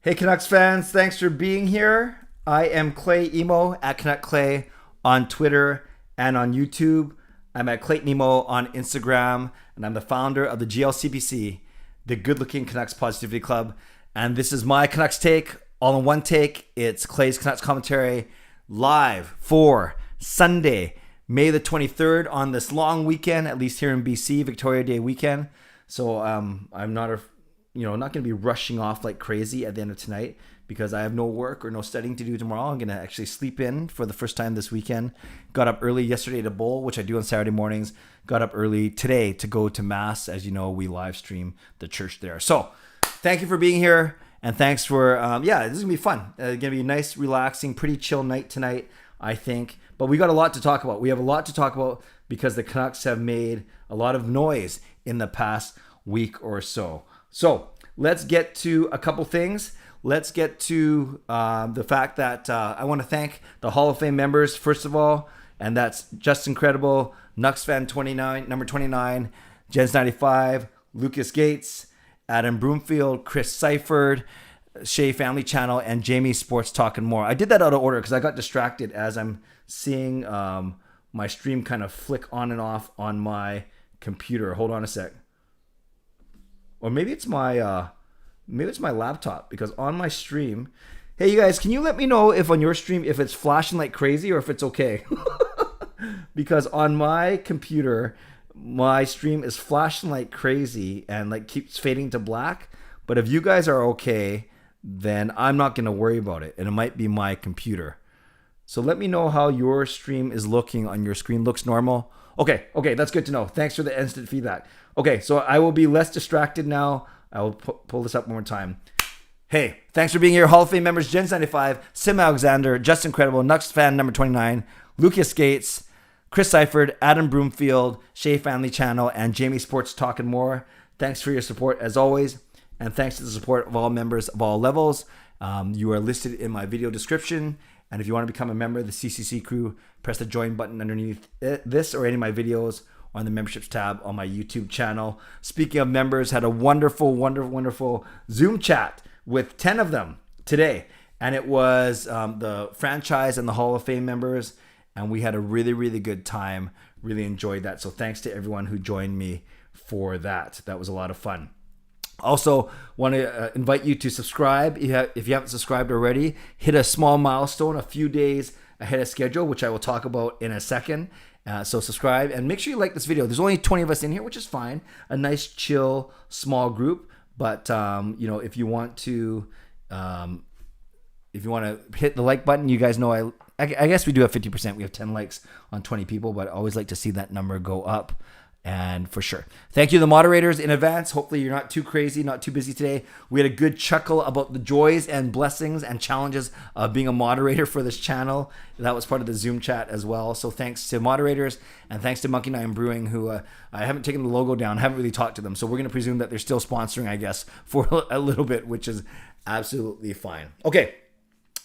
Hey Canucks fans, thanks for being here. I am Clay Emo at Canuck Clay on Twitter and on YouTube. I'm at Clayton Emo on Instagram, and I'm the founder of the GLCPC, the Good Looking Canucks Positivity Club. And this is my Canucks take, all in one take. It's Clay's Canucks commentary live for Sunday, May the 23rd on this long weekend, at least here in BC, Victoria Day weekend. So I'm not going to be rushing off like crazy at the end of tonight because I have no work or no studying to do tomorrow. I'm going to actually sleep in for the first time this weekend. Got up early yesterday to bowl, which I do on Saturday mornings. Got up early today to go to Mass. As you know, we live stream the church there. So thank you for being here. And thanks for, this is going to be fun. Going to be a nice, relaxing, pretty chill night tonight, I think. But we got a lot to talk about. We have a lot to talk about because the Canucks have made a lot of noise in the past week or so. So let's get to a couple things. Let's get to the fact that I want to thank the Hall of Fame members, first of all, and that's Just Incredible, nucksfan 29, number 29, Jens 95, Lucas Gates, Adam Broomfield, Chris Seifried, Shea Family Channel, and Jamie Sports Talk and more. I did that out of order because I got distracted as I'm seeing my stream kind of flick on and off on my computer. Hold on a sec. Or maybe it's my laptop, because on my stream, hey you guys, can you let me know if on your stream if it's flashing like crazy or if it's okay? Because on my computer, my stream is flashing like crazy and like keeps fading to black. But if you guys are okay, then I'm not going to worry about it, and it might be my computer. So let me know how your stream is looking on your screen. Looks normal? Okay, that's good to know. Thanks for the instant feedback. Okay, so I will be less distracted now. I will pull this up one more time. Hey, thanks for being here. Hall of Fame members, Jens 95, simalexander, Just Incredible, nucksfan number 29, Lucas Gates, Chris Seifried, Adam Broomfield, Shea Family Channel, and Jamie Sports Talk and more. Thanks for your support as always. And thanks to the support of all members of all levels. You are listed in my video description. And if you want to become a member of the CCC Crew, press the join button underneath this or any of my videos on the memberships tab on my YouTube channel. Speaking of members, had a wonderful Zoom chat with 10 of them today. And it was the franchise and the Hall of Fame members. And we had a really good time. Really enjoyed that. So thanks to everyone who joined me for that. That was a lot of fun. Also, want to invite you to subscribe. If you haven't subscribed already, hit a small milestone a few days ahead of schedule, which I will talk about in a second. So subscribe and make sure you like this video. There's only 20 of us in here, which is fine. A nice, chill, small group. But if you want to hit the like button, you guys know I guess we do have 50%. We have 10 likes on 20 people, but I always like to see that number go up. And for sure. Thank you to the moderators in advance. Hopefully you're not too crazy, not too busy today. We had a good chuckle about the joys and blessings and challenges of being a moderator for this channel. That was part of the Zoom chat as well. So thanks to moderators and thanks to Monkey Nine Brewing, who I haven't taken the logo down, haven't really talked to them. So we're going to presume that they're still sponsoring, I guess, for a little bit, which is absolutely fine. Okay.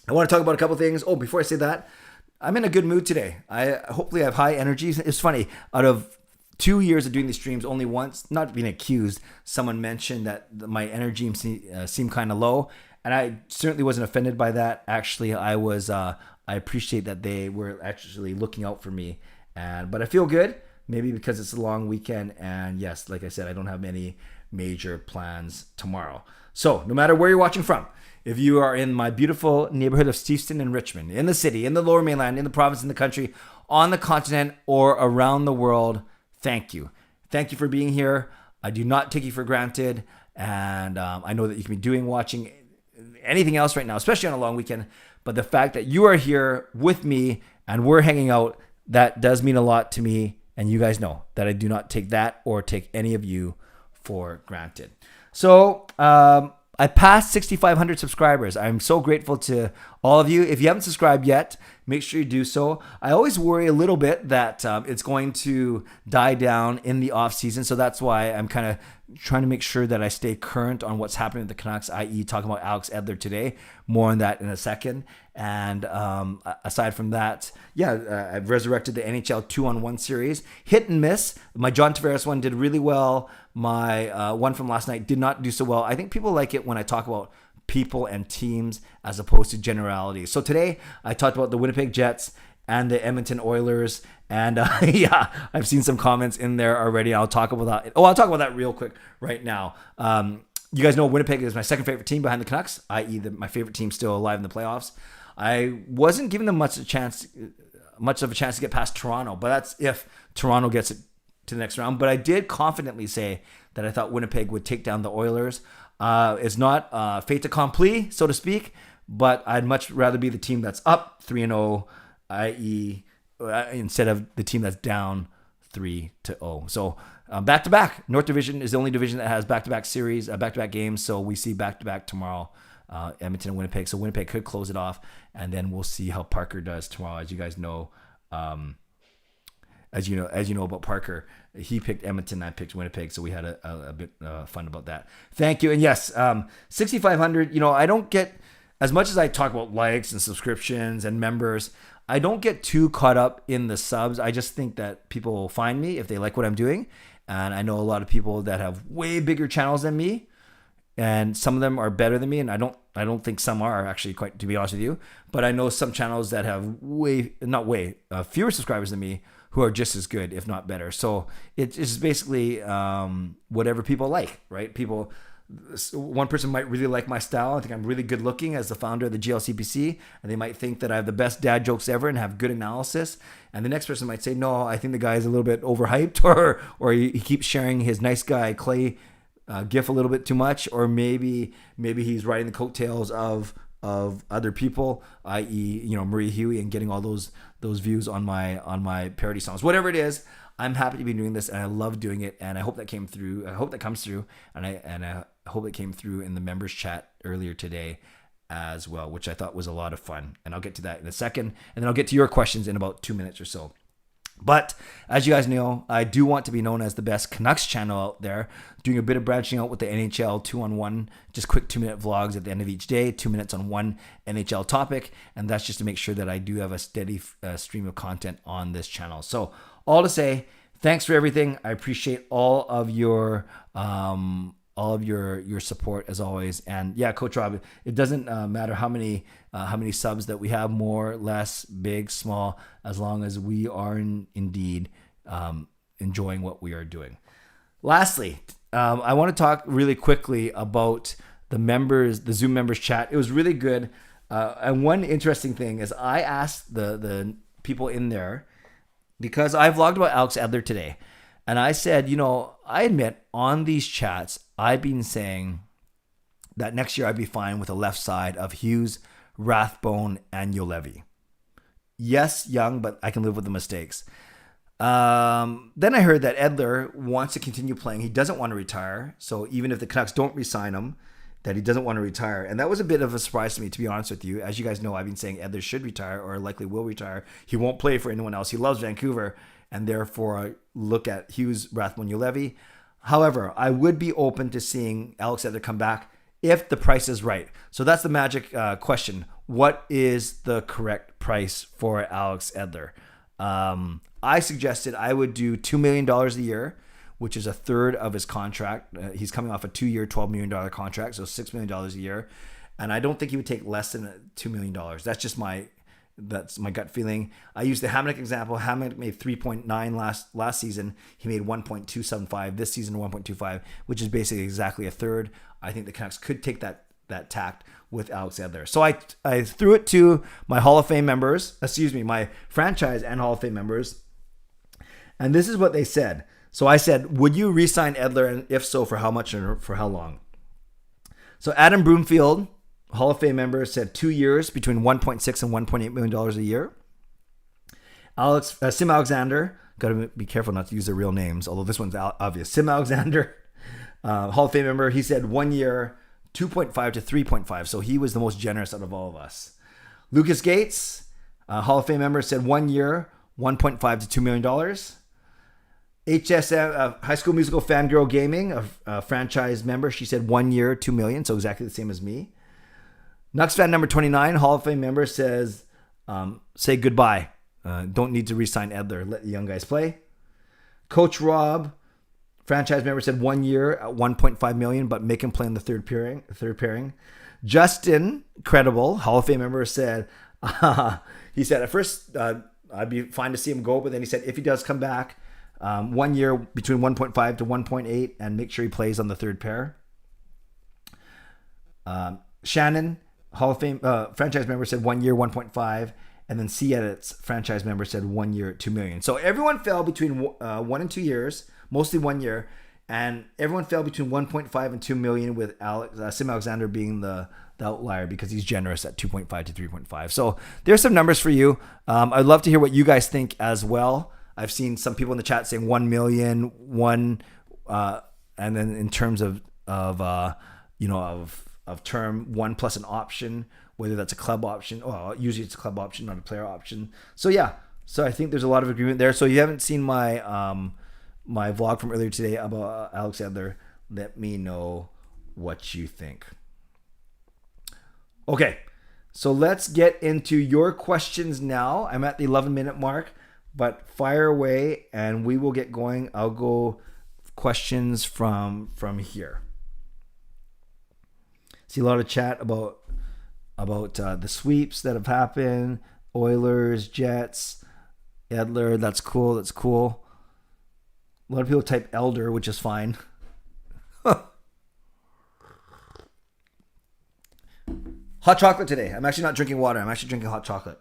I want to talk about a couple things. Oh, before I say that, I'm in a good mood today. Hopefully I have high energy. It's funny. Out of 2 years of doing these streams, only once, not being accused, someone mentioned that my energy seemed kind of low, and I certainly wasn't offended by that. Actually, I appreciate that they were actually looking out for me, but I feel good, maybe because it's a long weekend, and yes, like I said, I don't have any major plans tomorrow. So no matter where you're watching from, if you are in my beautiful neighborhood of Steveston and Richmond, in the city, in the Lower Mainland, in the province, in the country, on the continent, or around the world, thank you. Thank you for being here. I do not take you for granted. And I know that you can be watching anything else right now, especially on a long weekend. But the fact that you are here with me and we're hanging out, that does mean a lot to me. And you guys know that I do not take that or take any of you for granted. So I passed 6,500 subscribers. I'm so grateful to all of you. If you haven't subscribed yet, make sure you do so. I always worry a little bit that it's going to die down in the off season. So that's why I'm kind of trying to make sure that I stay current on what's happening with the Canucks, i.e. talking about Alex Edler today. More on that in a second. And aside from that, I've resurrected the NHL 2-on-1 series. Hit and miss. My John Tavares one did really well. My one from last night did not do so well. I think people like it when I talk about people and teams as opposed to generalities. So today I talked about the Winnipeg Jets and the Edmonton Oilers. And yeah, I've seen some comments in there already. I'll talk about that. I'll talk about that real quick right now. You guys know Winnipeg is my second favorite team behind the Canucks, i.e. my favorite team still alive in the playoffs. I wasn't giving them much of a chance to get past Toronto, but that's if Toronto gets it to the next round. But I did confidently say that I thought Winnipeg would take down the Oilers. It's not fait accompli, so to speak, but I'd much rather be the team that's up 3-0, i.e. instead of the team that's down 3-0. So back-to-back. North Division is the only division that has back-to-back series, back-to-back games. So we see back-to-back tomorrow, Edmonton and Winnipeg. So Winnipeg could close it off, and then we'll see how Parker does tomorrow. As you guys know, as you know about Parker, he picked Edmonton, I picked Winnipeg, so we had a bit fun about that. Thank you. And yes, 6,500. I don't get, as much as I talk about likes and subscriptions and members, I don't get too caught up in the subs. I just think that people will find me if they like what I'm doing. And I know a lot of people that have way bigger channels than me, and some of them are better than me. And I don't think some are actually, quite, to be honest with you. But I know some channels that have fewer subscribers than me who are just as good, if not better. So it's basically whatever people like, right? One person might really like my style. I think I'm really good looking as the founder of the GLCPC, and they might think that I have the best dad jokes ever and have good analysis. And the next person might say, no, I think the guy is a little bit overhyped, or he keeps sharing his nice guy Clay gif a little bit too much, or maybe he's riding the coattails of other people, i.e. Marie Huey, and getting all those views on my parody songs. Whatever it is, I'm happy to be doing this, and I love doing it, and I hope that came through. I hope that comes through, and I hope it came through in the members chat earlier today as well, which I thought was a lot of fun. And I'll get to that in a second, and then I'll get to your questions in about 2 minutes or so. But as you guys know, I do want to be known as the best Canucks channel out there, doing a bit of branching out with the NHL 2-on-1, just quick 2-minute vlogs at the end of each day, 2 minutes on one NHL topic. And that's just to make sure that I do have a steady stream of content on this channel. So all to say, thanks for everything. I appreciate all of your support as always. And yeah, Coach Rob, it doesn't matter how many subs that we have, more, less, big, small, as long as we are indeed enjoying what we are doing. Lastly, I want to talk really quickly about the Zoom members chat. It was really good. And one interesting thing is I asked the people in there, because I vlogged about Alex Edler today. And I said, I admit on these chats, I've been saying that next year I'd be fine with the left side of Hughes, Rathbone, and Juolevi. Yes, young, but I can live with the mistakes. Then I heard that Edler wants to continue playing. He doesn't want to retire. So even if the Canucks don't re-sign him, that he doesn't want to retire. And that was a bit of a surprise to me, to be honest with you. As you guys know, I've been saying Edler should retire, or likely will retire. He won't play for anyone else. He loves Vancouver, and therefore I look at Hughes, Rathbone, Juolevi. However, I would be open to seeing Alex Edler come back if the price is right. So that's the magic question. What is the correct price for Alex Edler? I suggested I would do $2 million a year, which is a third of his contract. He's coming off a 2-year, $12 million contract, so $6 million a year. And I don't think he would take less than $2 million. That's my gut feeling. I used the Hamonic example. Hamonic made 3.9 last season. He made 1.275 this season, 1.25, which is basically exactly a third. I think the Canucks could take that tact with Alex Edler. So I threw it to my Hall of Fame members, my franchise and Hall of Fame members. And this is what they said. So I said, would you re-sign Edler? And if so, for how much and for how long? So Adam Broomfield, Hall of Fame member, said 2 years, between $1.6 and $1.8 million a year. Sim Alexander, got to be careful not to use their real names, although this one's obvious. Sim Alexander, Hall of Fame member, he said 1 year, 2.5 to 3.5. So he was the most generous out of all of us. Lucas Gates, Hall of Fame member, said 1 year, 1.5 to $2 million. HSM, High School Musical Fangirl Gaming, a franchise member, she said 1 year, $2 million. So exactly the same as me. nucksfan number 29, Hall of Fame member, says, say goodbye. Don't need to re-sign Edler. Let the young guys play. Coach Rob, franchise member, said 1 year at $1.5 million, but make him play in the third pairing. Justin, credible Hall of Fame member, said, he said, at first, I'd be fine to see him go, but then he said, if he does come back, 1 year between 1.5 to 1.8, and make sure he plays on the third pair. Shannon, Hall of Fame franchise member, said 1 year, 1.5. And then C-Edit's franchise member said 1 year at $2 million. So everyone fell between 1 and 2 years, mostly 1 year. And everyone fell between 1.5 and 2 million, with simalexander being the outlier because he's generous at 2.5 to 3.5. So there's some numbers for you. I'd love to hear what you guys think as well. I've seen some people in the chat saying 1 million, and then in terms of term, 1 plus an option, whether that's a club option. Well, usually it's a club option, not a player option. So yeah, so I think there's a lot of agreement there. So you haven't seen my my vlog from earlier today about Alexander, let me know what you think. Okay, so let's get into your questions now. I'm at the 11-minute mark, but fire away and we will get going. I'll go questions from here. See a lot of chat about the sweeps that have happened. Oilers, Jets, Edler. That's cool. That's cool. A lot of people type Elder, which is fine. Hot chocolate today. I'm actually not drinking water. I'm actually drinking hot chocolate.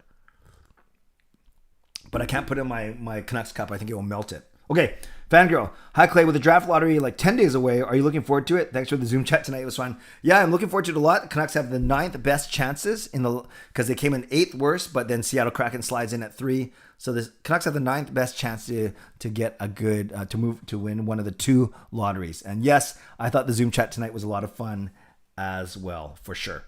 But I can't put it in my Canucks cup. I think it will melt it. Okay, Fangirl. Hi, Clay. With the draft lottery like 10 days away, are you looking forward to it? Thanks for the Zoom chat tonight. It was fun. Yeah, I'm looking forward to it a lot. The Canucks have the 9th best chances because they came in 8th worst, but then Seattle Kraken slides in at 3. So the Canucks have the 9th best chance to get a good to win one of the 2 lotteries. And yes, I thought the Zoom chat tonight was a lot of fun as well, for sure.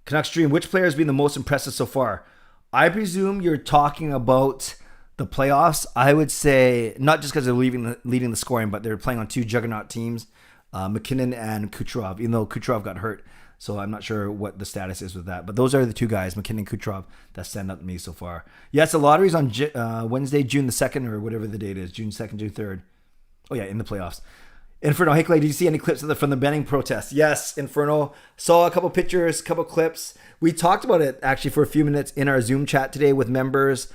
Canucks Stream, which player has been the most impressive so far? I presume you're talking about the playoffs. I would say, not just because they're leading the scoring, but they're playing on 2 juggernaut teams, McKinnon and Kucherov, even though Kucherov got hurt. So I'm not sure what the status is with that. But those are the 2 guys, McKinnon and Kucherov, that stand up to me so far. Yes, the lottery's on Wednesday, June the 2nd, or whatever the date is, June 2nd, June 3rd. Oh, yeah, in the playoffs. Inferno, hey Clay, did you see any clips from the Benning protest? Yes, Inferno. Saw a couple pictures, couple clips. We talked about it actually for a few minutes in our Zoom chat today with members.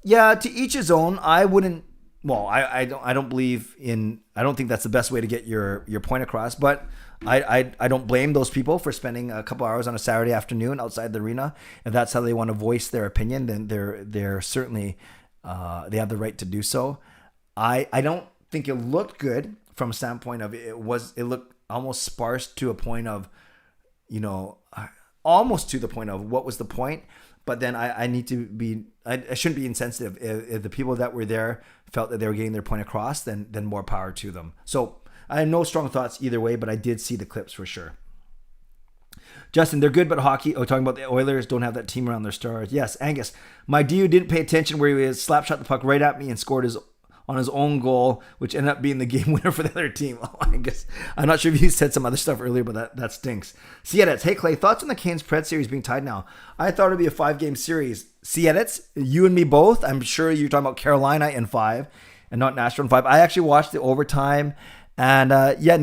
Yeah, to each his own. I wouldn't. Well, I don't believe in. I don't think that's the best way to get your point across. But I don't blame those people for spending a couple hours on a Saturday afternoon outside the arena. If that's how they want to voice their opinion, then they're certainly they have the right to do so. I don't think it looked good. From a standpoint of it looked almost sparse to a point of, almost to the point of what was the point. But then I need to be, I shouldn't be insensitive. If the people that were there felt that they were getting their point across, then more power to them. So I have no strong thoughts either way, but I did see the clips for sure. Justin, they're good, but hockey. Oh, talking about the Oilers don't have that team around their stars. Yes, Angus, my DU didn't pay attention where he was slap shot the puck right at me and scored on his own goal, which ended up being the game winner for the other team. Oh, I guess I'm not sure if you said some other stuff earlier, but that stinks. C-Edits, hey Clay, thoughts on the Canes Pred series being tied now? I thought it'd be a 5-game series. C-Edits, you and me both. I'm sure you're talking about Carolina in 5 and not Nashville in 5. I actually watched the overtime, and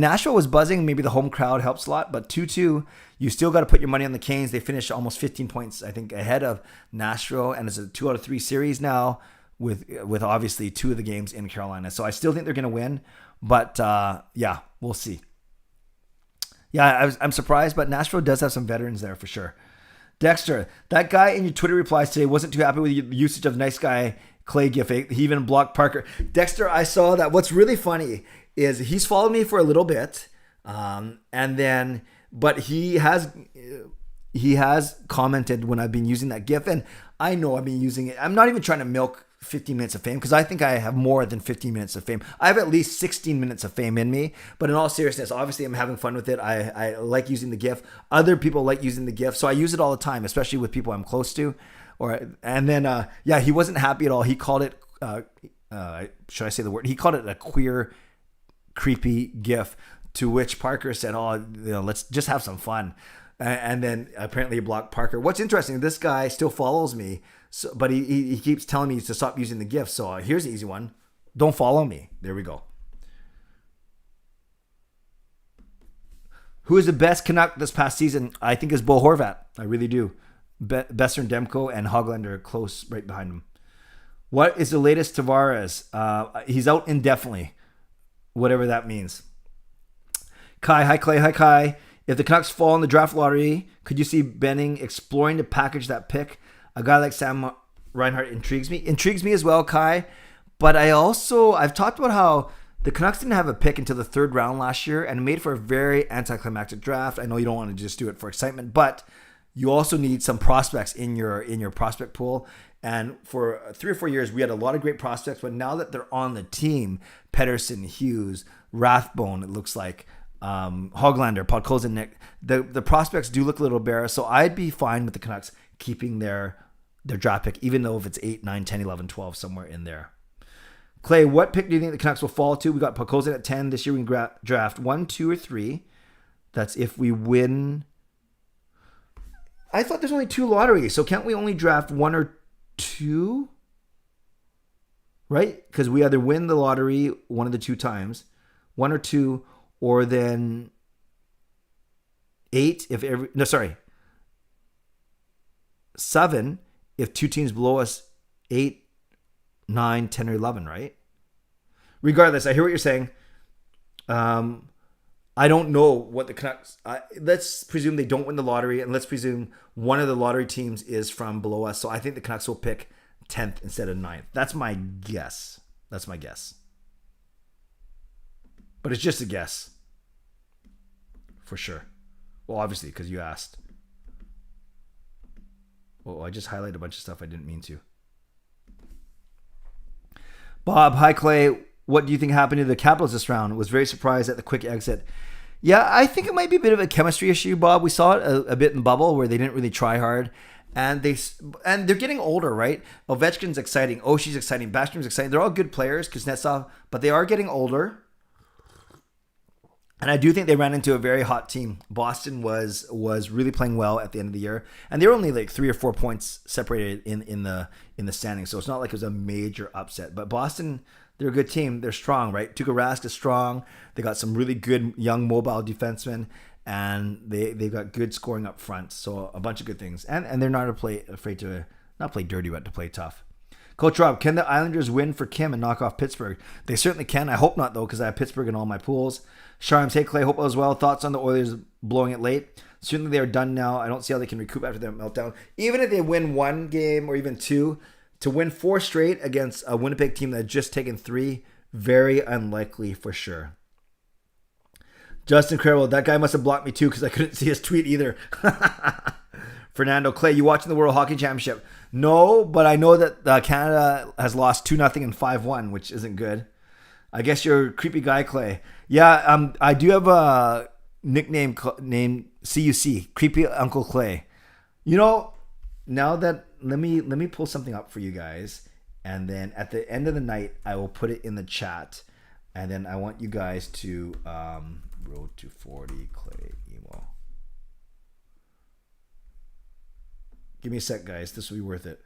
Nashville was buzzing. Maybe the home crowd helps a lot, but 2-2, you still got to put your money on the Canes. They finished almost 15 points, I think, ahead of Nashville, and it's a 2 out of 3 series now. With obviously 2 of the games in Carolina. So I still think they're going to win. But we'll see. Yeah, I'm surprised, but Nashville does have some veterans there for sure. Dexter, that guy in your Twitter replies today wasn't too happy with your usage of nice guy Clay GIF. He even blocked Parker. Dexter, I saw that. What's really funny is he's followed me for a little bit. But he has commented when I've been using that GIF. And I know I've been using it. I'm not even trying to milk 15 minutes of fame because I think I have more than 15 minutes of fame. I have at least 16 minutes of fame in me. But in all seriousness, obviously I'm having fun with it. I like using the GIF. Other people like using the GIF. So I use it all the time, especially with people I'm close to. He wasn't happy at all. He called it, should I say the word? He called it a queer, creepy GIF, to which Parker said, let's just have some fun. And then apparently he blocked Parker. What's interesting, this guy still follows me, but he keeps telling me to stop using the GIF. So here's the easy one. Don't follow me. There we go. Who is the best Canuck this past season? I think is Bo Horvat. I really do. Besser and Demko and Hoglander are close right behind him. What is the latest Tavares? He's out indefinitely. Whatever that means. Kai, hi Clay, hi Kai. If the Canucks fall in the draft lottery, could you see Benning exploring to package that pick? A guy like Sam Reinhart intrigues me. Intrigues me as well, Kai. But I've talked about how the Canucks didn't have a pick until the third round last year and made for a very anticlimactic draft. I know you don't want to just do it for excitement, but you also need some prospects in your prospect pool. And for 3 or 4 years, we had a lot of great prospects, but now that they're on the team, Pettersson, Hughes, Rathbone, it looks like, Hoglander, Podkolzin, the prospects do look a little bare. So I'd be fine with the Canucks keeping their draft pick, even though if it's 8, 9, 10, 11, 12, somewhere in there. Clay, what pick do you think the Canucks will fall to? We got Podkolzin at 10. This year we can draft 1, 2, or 3. That's if we win. I thought there's only 2 lotteries, so can't we only draft 1 or 2? Right? Because we either win the lottery one of the 2 times, 1 or 2, or then 8 7 if 2 teams below us, 8, 9, 10, or 11, right? Regardless, I hear what you're saying. I don't know what the Canucks... let's presume they don't win the lottery, and let's presume one of the lottery teams is from below us. So I think the Canucks will pick 10th instead of 9th. That's my guess. But it's just a guess. For sure. Well, obviously, because you asked. Oh, I just highlighted a bunch of stuff I didn't mean to. Bob, hi Clay. What do you think happened to the Capitals this round? Was very surprised at the quick exit. Yeah, I think it might be a bit of a chemistry issue, Bob. We saw it a bit in the bubble where they didn't really try hard. And they're getting older, right? Ovechkin's exciting. Oshie's exciting. Bastrom's exciting. They're all good players, Kuznetsov, but they are getting older. And I do think they ran into a very hot team. Boston was really playing well at the end of the year, and they were only like 3 or 4 points separated in the standings. So it's not like it was a major upset. But Boston, they're a good team. They're strong, right? Tuukka Rask is strong. They got some really good young mobile defensemen, and they've got good scoring up front. So a bunch of good things, and they're not afraid to not play dirty, but to play tough. Coach Rob, can the Islanders win for Kim and knock off Pittsburgh? They certainly can. I hope not, though, because I have Pittsburgh in all my pools. Sharms, hey, Clay, hope all is well. Thoughts on the Oilers blowing it late? Certainly they are done now. I don't see how they can recoup after their meltdown. Even if they win 1 game or even 2, to win 4 straight against a Winnipeg team that had just taken 3, very unlikely for sure. Justin Carroll, that guy must have blocked me too because I couldn't see his tweet either. Fernando, Clay, you watching the World Hockey Championship? No, but I know that Canada has lost 2-0 and 5-1, which isn't good. I guess you're a creepy guy, Clay. Yeah, I do have a nickname named CUC, Creepy Uncle Clay. You know, now that let me pull something up for you guys, and then at the end of the night, I will put it in the chat, and then I want you guys to Road to 40 Clay Emo. Give me a sec, guys. This will be worth it.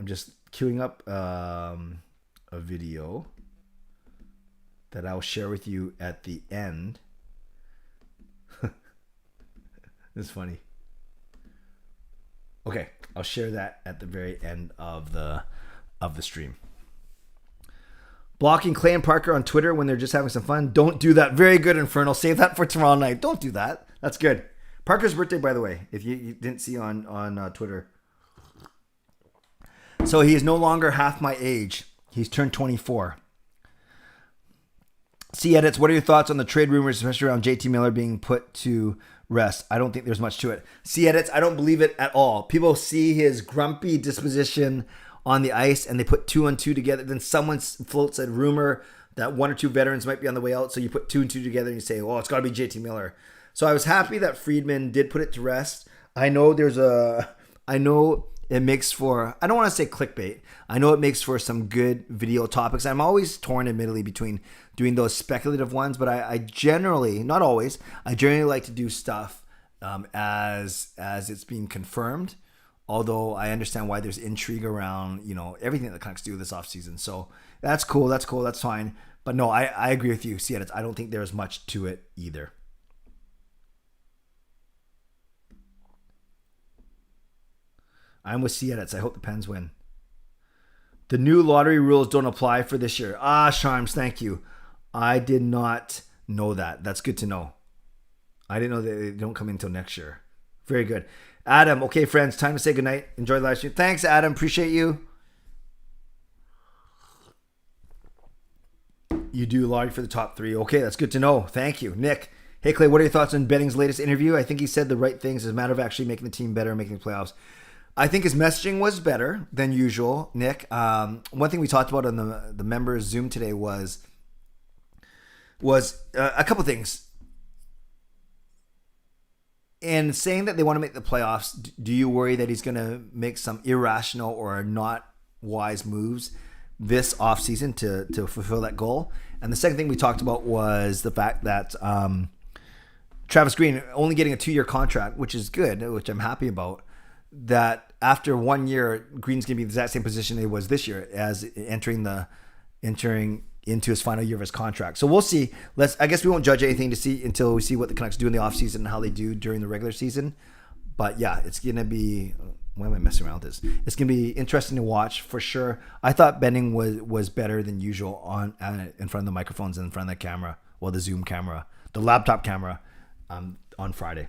I'm just queuing up a video that I'll share with you at the end. It's funny. Okay, I'll share that at the very end of the stream. Blocking Clay and Parker on Twitter when they're just having some fun. Don't do that. Very good, Infernal. Save that for tomorrow night. Don't do that. That's good. Parker's birthday, by the way, if you didn't see on Twitter. So he is no longer half my age. He's turned 24. C edits, what are your thoughts on the trade rumors, especially around JT Miller being put to rest? I don't think there's much to it. C edits, I don't believe it at all. People see his grumpy disposition on the ice and they put 2 and 2 together. Then someone floats a rumor that 1 or 2 veterans might be on the way out. So you put 2 and 2 together and you say, oh, it's got to be JT Miller. So I was happy that Friedman did put it to rest. I know it makes for, I don't want to say clickbait. I know it makes for some good video topics. I'm always torn, admittedly, between doing those speculative ones, but I generally, not always, I generally like to do stuff as it's being confirmed Although I understand why there's intrigue around, everything that the Canucks do this offseason. So that's cool. That's cool. That's fine. But no, I agree with you, Siedetz. I don't think there's much to it either. I'm with Siedetz. I hope the Pens win. The new lottery rules don't apply for this year. Sharms, thank you. I did not know that. That's good to know. I didn't know that they don't come in until next year. Very good. Adam, okay, friends, time to say goodnight. Enjoy the live stream. Thanks, Adam. Appreciate you. You do lottery for the top 3. Okay, that's good to know. Thank you. Nick, hey, Clay, what are your thoughts on Benning's latest interview? I think he said the right things. It's a matter of actually making the team better and making the playoffs. I think his messaging was better than usual, Nick. One thing we talked about on the members Zoom today was a couple things. In saying that they want to make the playoffs, do you worry that he's going to make some irrational or not wise moves this offseason to fulfill that goal? And the second thing we talked about was the fact that Travis Green only getting a 2-year contract, which is good, which I'm happy about, that after 1 year, Green's going to be in the exact same position he was this year as entering into his final year of his contract. So we'll see. I guess we won't judge anything until we see what the Canucks do in the offseason and how they do during the regular season. But yeah, it's going to be... Why am I messing around with this? It's going to be interesting to watch for sure. I thought Benning was better than usual in front of the microphones and in front of the camera, the Zoom camera, the laptop camera on Friday.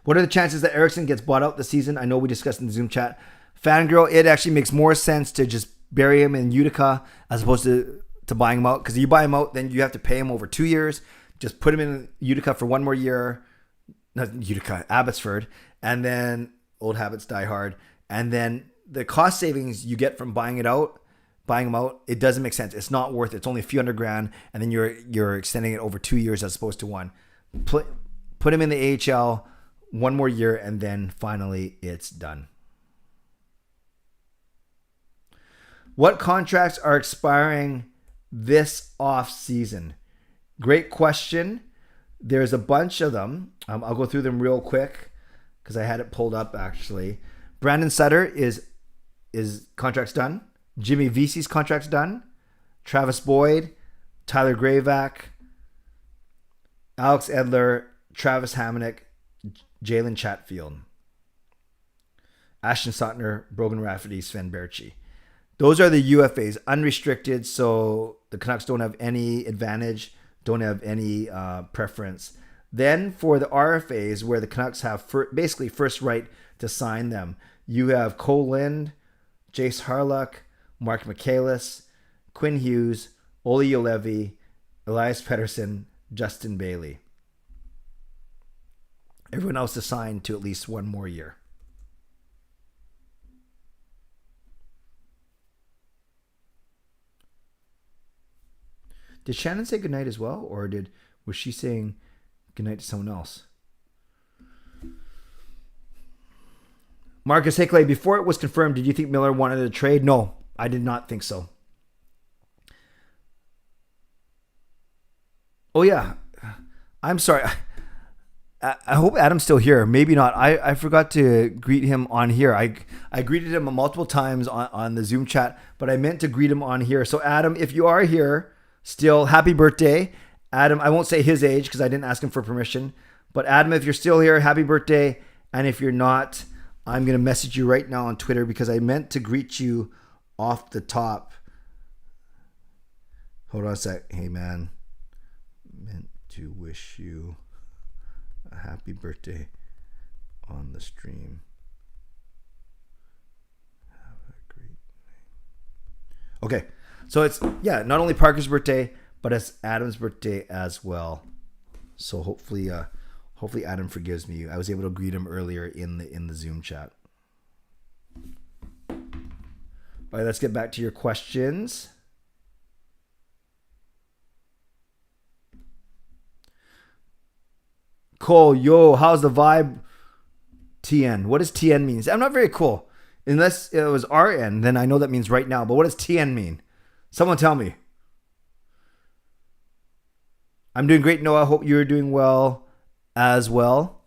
What are the chances that Eriksson gets bought out this season? I know we discussed in the Zoom chat. Fangirl, it actually makes more sense to just bury him in Utica as opposed to buying him out. Because you buy him out, then you have to pay him over 2 years. Just put him in Utica for 1 more year. Not Utica, Abbotsford. And then old habits die hard. And then the cost savings you get from buying him out, it doesn't make sense. It's not worth it. It's only a few $100,000. And then you're extending it over 2 years as opposed to 1. Put him in the AHL 1 more year, and then finally it's done. What contracts are expiring this off season? Great question. There's a bunch of them. I'll go through them real quick because I had it pulled up actually. Brandon Sutter is contract's done. Jimmy Vesey's contract's done. Travis Boyd, Tyler Gravac, Alex Edler, Travis Hamonic, Jalen Chatfield, Ashton Sotner, Brogan Rafferty, Sven Berchi. Those are the UFAs, unrestricted, so the Canucks don't have any advantage, don't have any preference. Then for the RFAs, where the Canucks have basically first right to sign them, you have Cole Lind, Jace Harlock, Mark Michaelis, Quinn Hughes, Oli Olevi, Elias Pettersson, Justin Bailey. Everyone else is signed to at least 1 more year. Did Shannon say goodnight as well? Or was she saying goodnight to someone else? Marcus Hickley, before it was confirmed, did you think Miller wanted a trade? No, I did not think so. Oh, yeah. I'm sorry. I hope Adam's still here. Maybe not. I forgot to greet him on here. I greeted him multiple times on the Zoom chat, but I meant to greet him on here. So Adam, if you are here still, happy birthday. Adam, I won't say his age because I didn't ask him for permission. But Adam, if you're still here, happy birthday. And if you're not, I'm going to message you right now on Twitter because I meant to greet you off the top. Hold on a sec. Hey, man. Meant to wish you a happy birthday on the stream. Have a great night. Okay, so it's not only Parker's birthday, but it's Adam's birthday as well. So hopefully Adam forgives me. I was able to greet him earlier in the Zoom chat. All right, let's get back to your questions. Cole, yo, how's the vibe? TN. What does TN mean? I'm not very cool. Unless it was RN, then I know that means right now. But what does TN mean? Someone tell me. I'm doing great, Noah. I hope you're doing well as well.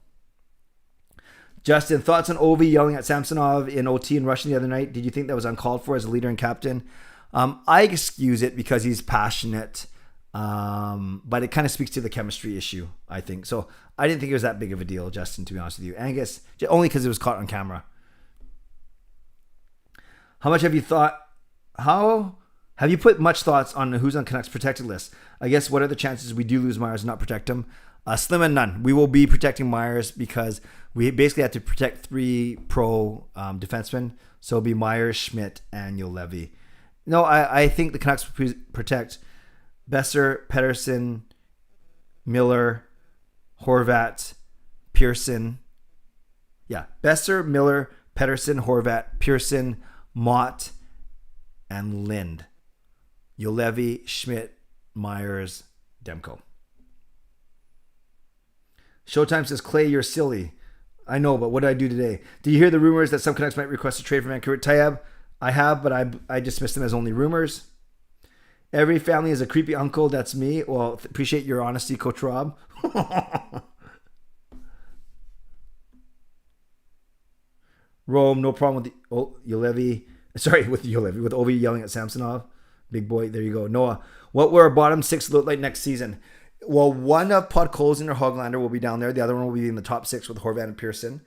Justin, thoughts on Ovi yelling at Samsonov in OT and rushing the other night? Did you think that was uncalled for as a leader and captain? I excuse it because he's passionate, but it kind of speaks to the chemistry issue, I think. So I didn't think it was that big of a deal, Justin, to be honest with you. And I guess only because it was caught on camera. How have you put much thoughts on who's on Canucks protected list? I guess what are the chances we do lose Myers and not protect him? Slim and none. We will be protecting Myers because we basically have to protect 3 pro defensemen. So it'll be Myers, Schmidt, and Juolevi. No, I think the Canucks protect Besser, Pettersson, Miller, Horvat, Pearson. Yeah, Besser, Miller, Pettersson, Horvat, Pearson, Mott, and Lind. Juolevi, Schmidt, Myers, Demko. Showtime says, Clay, you're silly. I know, but what did I do today? Did you hear the rumors that some Canucks might request a trade for Vancouver? Tayeb, I have, but I dismissed them as only rumors. Every family is a creepy uncle. That's me. Well, appreciate your honesty, Coach Rob. Rome, no problem with Juolevi. Sorry, with Juolevi. With Ovi yelling at Samsonov. Big boy. There you go. Noah, what will our bottom 6 look like next season? Well, one of Podkolzin or Hoglander will be down there. The other one will be in the top 6 with Horvat and Pearson.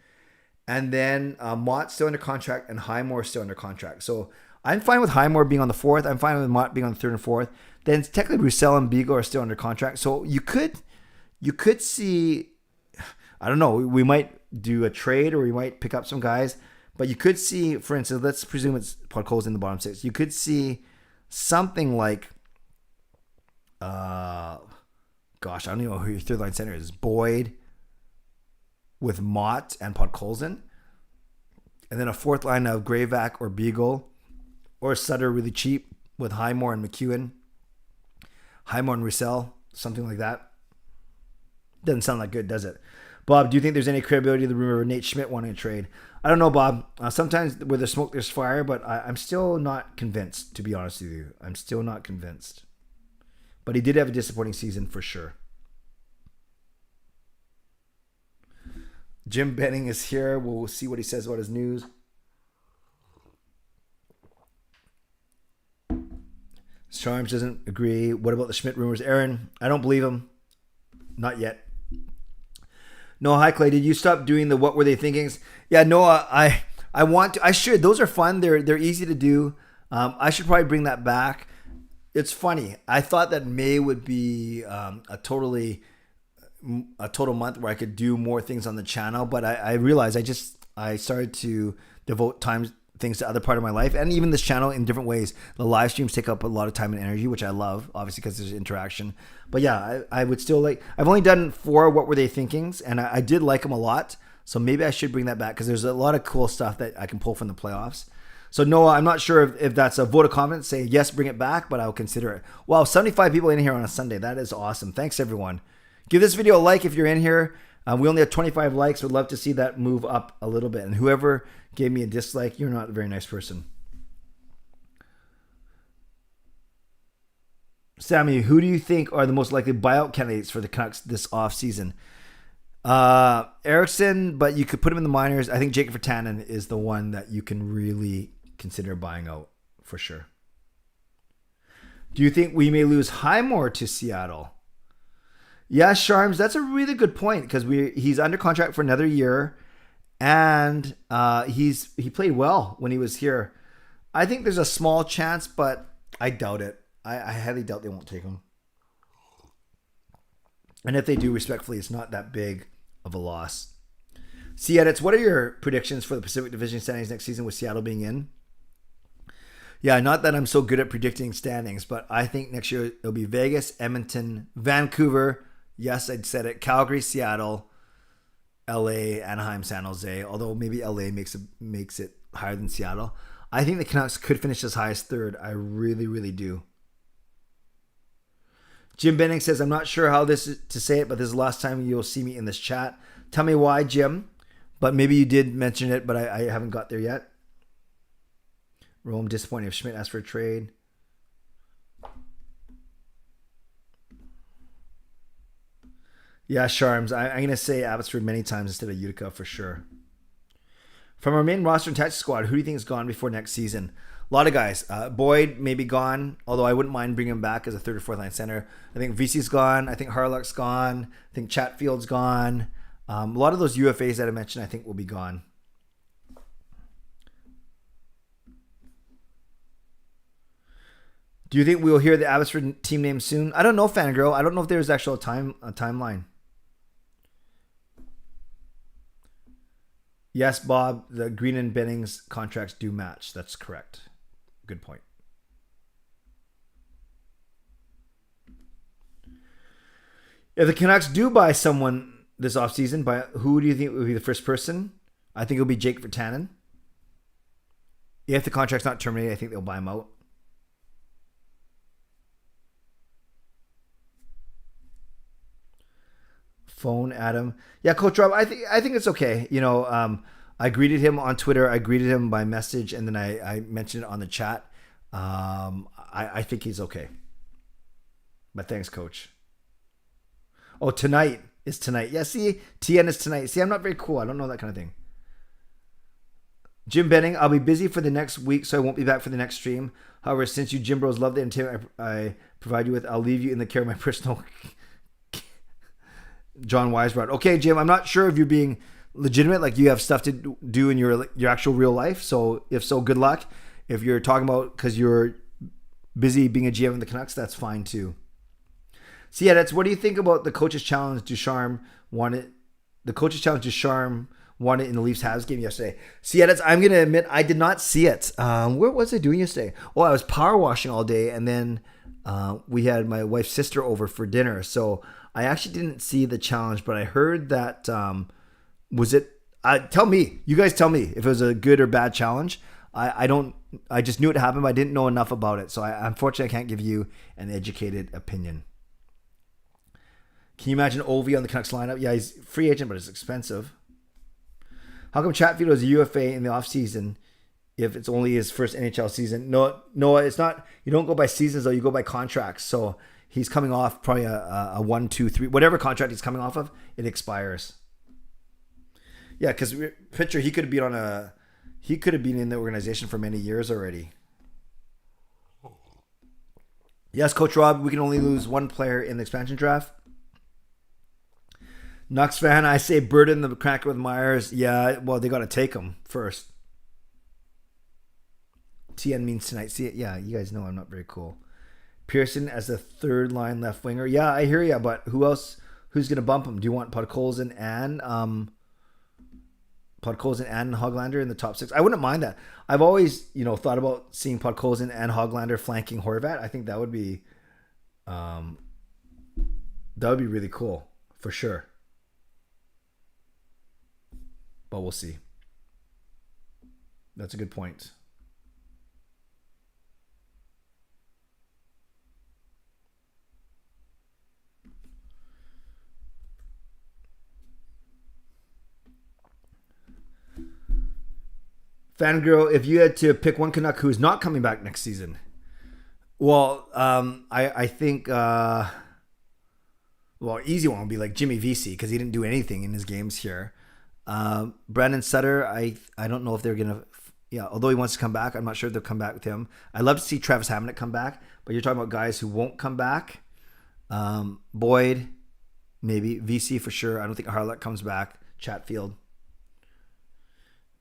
And then Mott's still under contract and Highmore's still under contract. So I'm fine with Highmore being on the 4th. I'm fine with Mott being on the 3rd and 4th. Then technically Roussel and Beagle are still under contract. So you could see, I don't know, we might do a trade or we might pick up some guys. But you could see, for instance, let's presume it's Podkolzin in the bottom 6. You could see something like, I don't even know who your third line center is. Boyd with Mott and Podkolzin. And then a 4th line of Grayvac or Beagle or Sutter really cheap with Highmore and McEwen. Highmore and Roussel, something like that. Doesn't sound like good, does it? Bob, do you think there's any credibility to the rumor of Nate Schmidt wanting to trade? I don't know, Bob. Sometimes where there's smoke, there's fire, but I'm still not convinced, to be honest with you. I'm still not convinced. But he did have a disappointing season for sure. Jim Benning is here. We'll see what he says about his news. Charms doesn't agree. What about the Schmidt rumors? Aaron, I don't believe him. Not yet. No, hi Clay. Did you stop doing the what were they thinkings? Yeah, Noah, I want to. I should. Those are fun. They're easy to do. I should probably bring that back. It's funny. I thought that May would be a total month where I could do more things on the channel, but I realized I started to devote things to other part of my life, and even this channel in different ways. The live streams take up a lot of time and energy, which I love, obviously because there's interaction. But yeah, I would still like. I've only done 4 what were they thinkings, and I did like them a lot. So maybe I should bring that back because there's a lot of cool stuff that I can pull from the playoffs. So Noah, I'm not sure if that's a vote of confidence. Say yes, bring it back, but I'll consider it. Wow, 75 people in here on a Sunday. That is awesome. Thanks everyone. Give this video a like if you're in here. We only have 25 likes. Would love to see that move up a little bit. And whoever gave me a dislike, you're not a very nice person. Sammy, who do you think are the most likely buyout candidates for the Canucks this offseason? Eriksson, but you could put him in the minors. I think Jacob Virtanen is the one that you can really consider buying out for sure. Do you think we may lose Highmore to Seattle? Yeah, Sharms, that's a really good point because he's under contract for another year, and he played well when he was here. I think there's a small chance, but I doubt it. I highly doubt they won't take him. And if they do, respectfully, it's not that big of a loss. C-Edits, what are your predictions for the Pacific Division standings next season with Seattle being in? Yeah, not that I'm so good at predicting standings, but I think next year it'll be Vegas, Edmonton, Vancouver. Yes, I said it. Calgary, Seattle, LA, Anaheim, San Jose. Although maybe LA makes it higher than Seattle. I think the Canucks could finish as high as 3rd. I really, really do. Jim Benning says, I'm not sure how this is to say it, but this is the last time you'll see me in this chat. Tell me why, Jim. But maybe you did mention it, but I haven't got there yet. Rome disappointed if Schmidt asked for a trade. Yeah, Sharms. I'm going to say Abbotsford many times instead of Utica for sure. From our main roster and tactics squad, who do you think is gone before next season? A lot of guys. Boyd may be gone, although I wouldn't mind bringing him back as a third or fourth line center. I think VC's gone. I think Harlock's gone. I think Chatfield's gone. A lot of those UFAs that I mentioned, I think, will be gone. Do you think we will hear the Abbotsford team name soon? I don't know, Fangirl. I don't know if there's actually a timeline. Yes, Bob, the Green and Bennings contracts do match. That's correct. Good point. If the Canucks do buy someone this offseason, who do you think would be the first person? I think it'll be Jake Virtanen. If the contract's not terminated, I think they'll buy him out. Phone Adam. Yeah, Coach Rob, I think it's okay. You know, I greeted him on Twitter. I greeted him by message, and then I mentioned it on the chat. I think he's okay. But thanks, Coach. Oh, tonight is tonight. Yeah, see, TN is tonight. See, I'm not very cool. I don't know that kind of thing. Jim Benning, I'll be busy for the next week, so I won't be back for the next stream. However, since you Jim Bros love the entertainment I provide you with, I'll leave you in the care of my personal John Weisbrod. Okay, Jim, I'm not sure if you're being legitimate, like you have stuff to do in your actual real life. So if so, good luck. If you're talking about because you're busy being a GM in the Canucks, that's fine too. So yeah, what do you think about the coach's challenge Ducharme wanted? The coach's challenge Ducharme wanted in the Leafs Habs game yesterday. So yeah, I'm going to admit I did not see it. What was I doing yesterday? Oh, I was power washing all day, and then we had my wife's sister over for dinner. So I actually didn't see the challenge, but I heard that, was it, tell me, you guys tell me if it was a good or bad challenge. I just knew it happened, but I didn't know enough about it. So unfortunately, I can't give you an educated opinion. Can you imagine Ovi on the Canucks lineup? Yeah, he's free agent, but it's expensive. How come Chatfield is a UFA in the offseason if it's only his first NHL season? No, it's not. You don't go by seasons, though. You go by contracts. So he's coming off probably a 1, 2, 3, whatever contract he's coming off of, it expires. Yeah, because picture he could have been in the organization for many years already. Yes, Coach Rob, we can only lose one player in the expansion draft. nucksfan, I say burden the cracker with Myers. Yeah, well, they got to take him first. TN means tonight. See it? Yeah, you guys know I'm not very cool. Pearson as the third line left winger. Yeah, I hear you, but who else? Who's going to bump him? Do you want Podkolzin and Hoglander in the top 6? I wouldn't mind that. I've always, thought about seeing Podkolzin and Hoglander flanking Horvat. I think that would be really cool for sure. But we'll see. That's a good point. Fangirl, if you had to pick one Canuck who's not coming back next season, well, I think, easy one would be like Jimmy Vesey because he didn't do anything in his games here. Brandon Sutter, I don't know if they're going to, although he wants to come back, I'm not sure if they'll come back with him. I'd love to see Travis Hamonic come back, but you're talking about guys who won't come back. Boyd, maybe. Vesey for sure. I don't think Harlock comes back. Chatfield.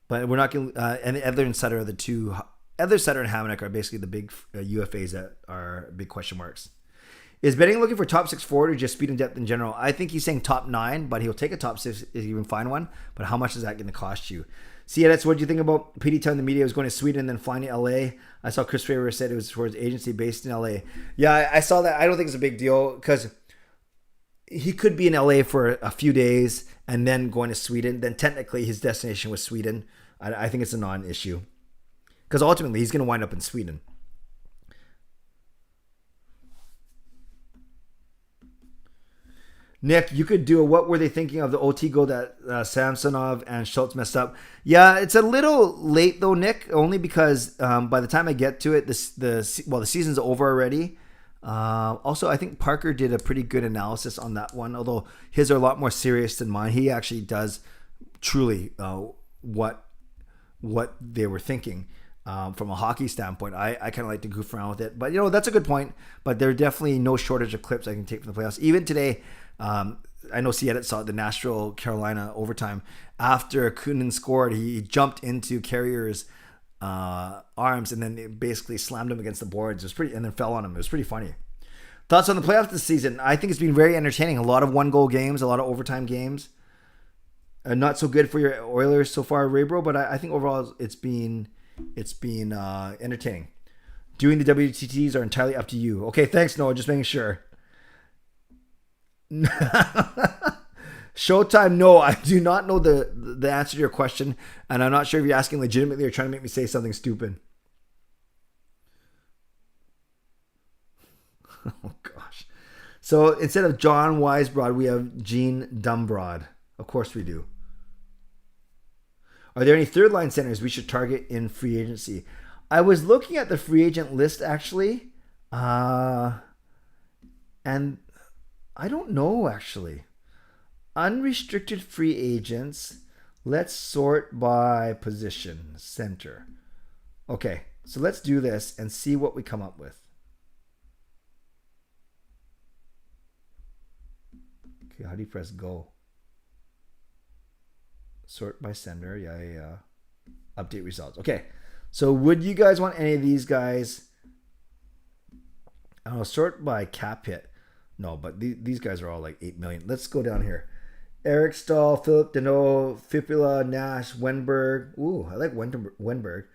But we're not going to, and Edler and Sutter are the two. Edler, Sutter, and Hamonic are basically the big UFAs that are big question marks. Is Benning looking for top 6 forward or just speed and depth in general? I think he's saying top 9, but he'll take a top 6 if he can find one. But how much is that going to cost you? See, that's what do you think about PD telling the media he was going to Sweden and then flying to LA? I saw Chris Faber said it was for his agency based in LA. Yeah, I saw that. I don't think it's a big deal because he could be in LA for a few days and then going to Sweden. Then technically his destination was Sweden. I think it's a non-issue because ultimately he's going to wind up in Sweden. Nick, you could do a what were they thinking of the OT goal that Samsonov and Schultz messed up? Yeah, it's a little late though, Nick, only because by the time I get to it, the season's over already. Also, I think Parker did a pretty good analysis on that one, although his are a lot more serious than mine. He actually does truly what what they were thinking from a hockey standpoint. I kind of like to goof around with it. But, that's a good point. But there are definitely no shortage of clips I can take from the playoffs. Even today, I know C-Edit saw the Nashville-Carolina overtime. After Kunin scored, he jumped into Carrier's arms and then basically slammed him against the boards. It was pretty, and then fell on him. It was pretty funny. Thoughts on the playoffs this season? I think it's been very entertaining. A lot of one-goal games, a lot of overtime games. Not so good for your Oilers so far, Raybro, but I think overall it's been entertaining. Doing the WTTs are entirely up to you. Okay, thanks, Noah. Just making sure. Showtime, no, I do not know the answer to your question, and I'm not sure if you're asking legitimately or trying to make me say something stupid. Oh gosh. So instead of John Wisebroad, we have Gene Dumbrod. Of course we do. Are there any third line centers we should target in free agency? I was looking at the free agent list actually, and I don't know actually. Unrestricted free agents. Let's sort by position. Center. Okay, so let's do this and see what we come up with. Okay, how do you press go? Sort by sender. Yeah. Update results. Okay, so would you guys want any of these guys? I don't know, sort by cap hit. No, but these guys are all like 8 million. Let's go down here. Eric Stahl, Philip Deneau, Fipula, Nash, Wenberg. Ooh, I like Wenberg.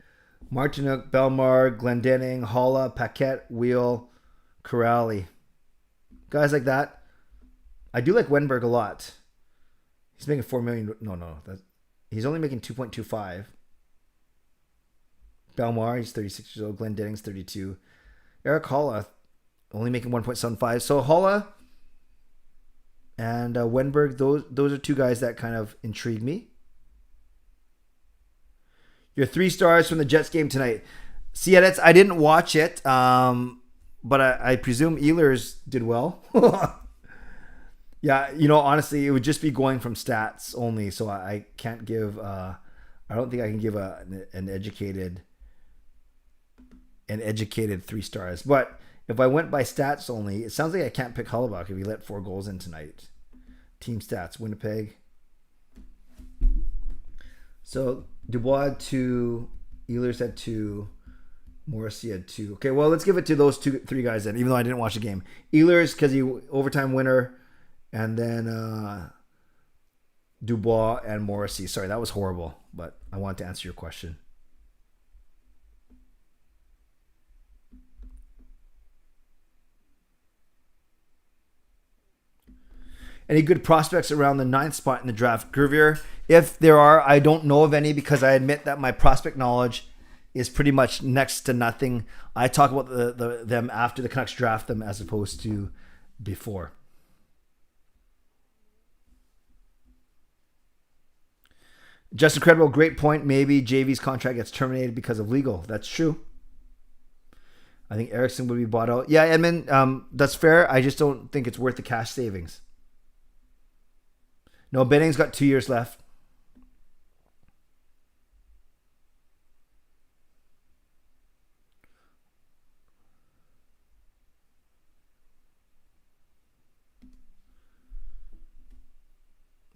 Martinuk, Belmar, Glendenning, Holla, Paquette, Wheel, Corrali. Guys like that. I do like Wenberg a lot. He's making 4 million. No. He's only making 2.25. Belmar, he's 36 years old. Glendenning's 32. Eric Holla, only making 1.75. So Holla and Wenberg, those are two guys that kind of intrigue me. Your 3 stars from the Jets game tonight. See, Edits, I didn't watch it, but I presume Ehlers did well. Yeah, honestly, it would just be going from stats only, so I can't give. I don't think I can give an educated 3 stars. But if I went by stats only, it sounds like I can't pick Hellebuyck if he let 4 goals in tonight. Team stats: Winnipeg. So Dubois had 2, Ehlers had 2, Morrissey had 2. Okay, well, let's give it to those 3 guys then, even though I didn't watch the game. Ehlers, because he overtime winner, and then Dubois and Morrissey. Sorry, that was horrible, but I wanted to answer your question. Any good prospects around the 9th spot in the draft? Gervier, if there are, I don't know of any because I admit that my prospect knowledge is pretty much next to nothing. I talk about them after the Canucks draft them as opposed to before. Just Incredible, great point. Maybe JV's contract gets terminated because of legal. That's true. I think Eriksson would be bought out. Yeah, Edmund, that's fair. I just don't think it's worth the cash savings. No, Benning's got 2 years left.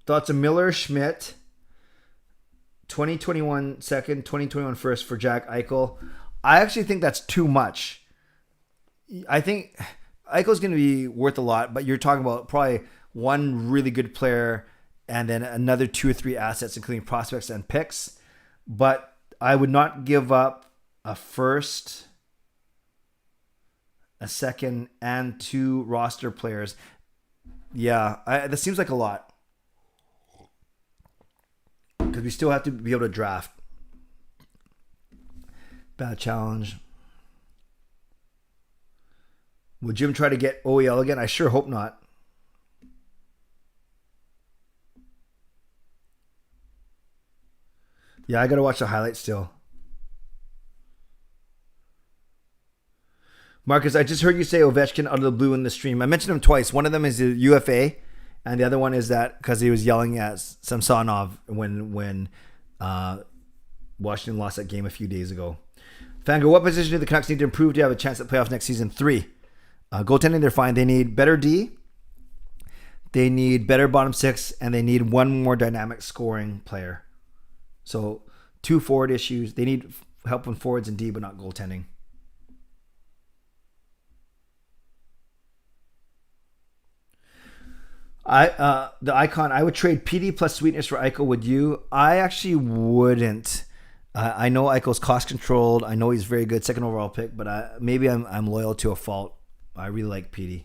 Thoughts of Miller, Schmidt, 2021 second, 2021 first for Jack Eichel. I actually think that's too much. I think Eichel's going to be worth a lot, but you're talking about probably one really good player and then another 2 or 3 assets, including prospects and picks. But I would not give up a first, a second, and 2 roster players. Yeah, that seems like a lot. Because we still have to be able to draft. Bad challenge. Will Jim try to get OEL again? I sure hope not. Yeah, I got to watch the highlights still. Marcus, I just heard you say Ovechkin out of the blue in the stream. I mentioned him twice. One of them is the UFA, and the other one is that because he was yelling at Samsonov when Washington lost that game a few days ago. Fango, what position do the Canucks need to improve to have a chance at playoffs next season? 3. Goaltending, they're fine. They need better D. They need better bottom 6, and they need one more dynamic scoring player. So 2 forward issues. They need help on forwards and D, but not goaltending. The icon, I would trade PD plus sweetness for Eichel. Would you? I actually wouldn't. I know Eichel's cost controlled. I know he's very good, 2nd overall pick, but maybe I'm loyal to a fault. I really like PD.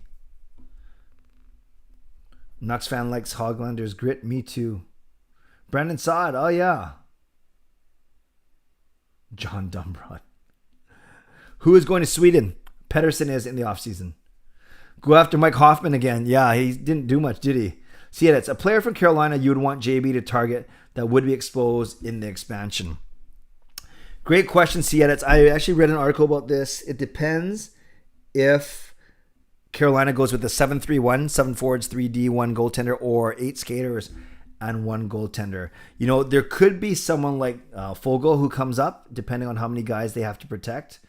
Nux fan likes Hoglander's grit. Me too. Brandon Saad. Oh yeah. John Dumbrod. Who is going to Sweden? Pettersson is in the offseason. Go after Mike Hoffman again. Yeah, he didn't do much, did he? See, it's a player from Carolina you would want JB to target that would be exposed in the expansion. Great question, C-Edits. I actually read an article about this. It depends if Carolina goes with the 7-3-1, 7 forwards, 3D, 1 goaltender, or 8 skaters and 1 goaltender. You know, there could be someone like Foegele who comes up, depending on how many guys they have to protect.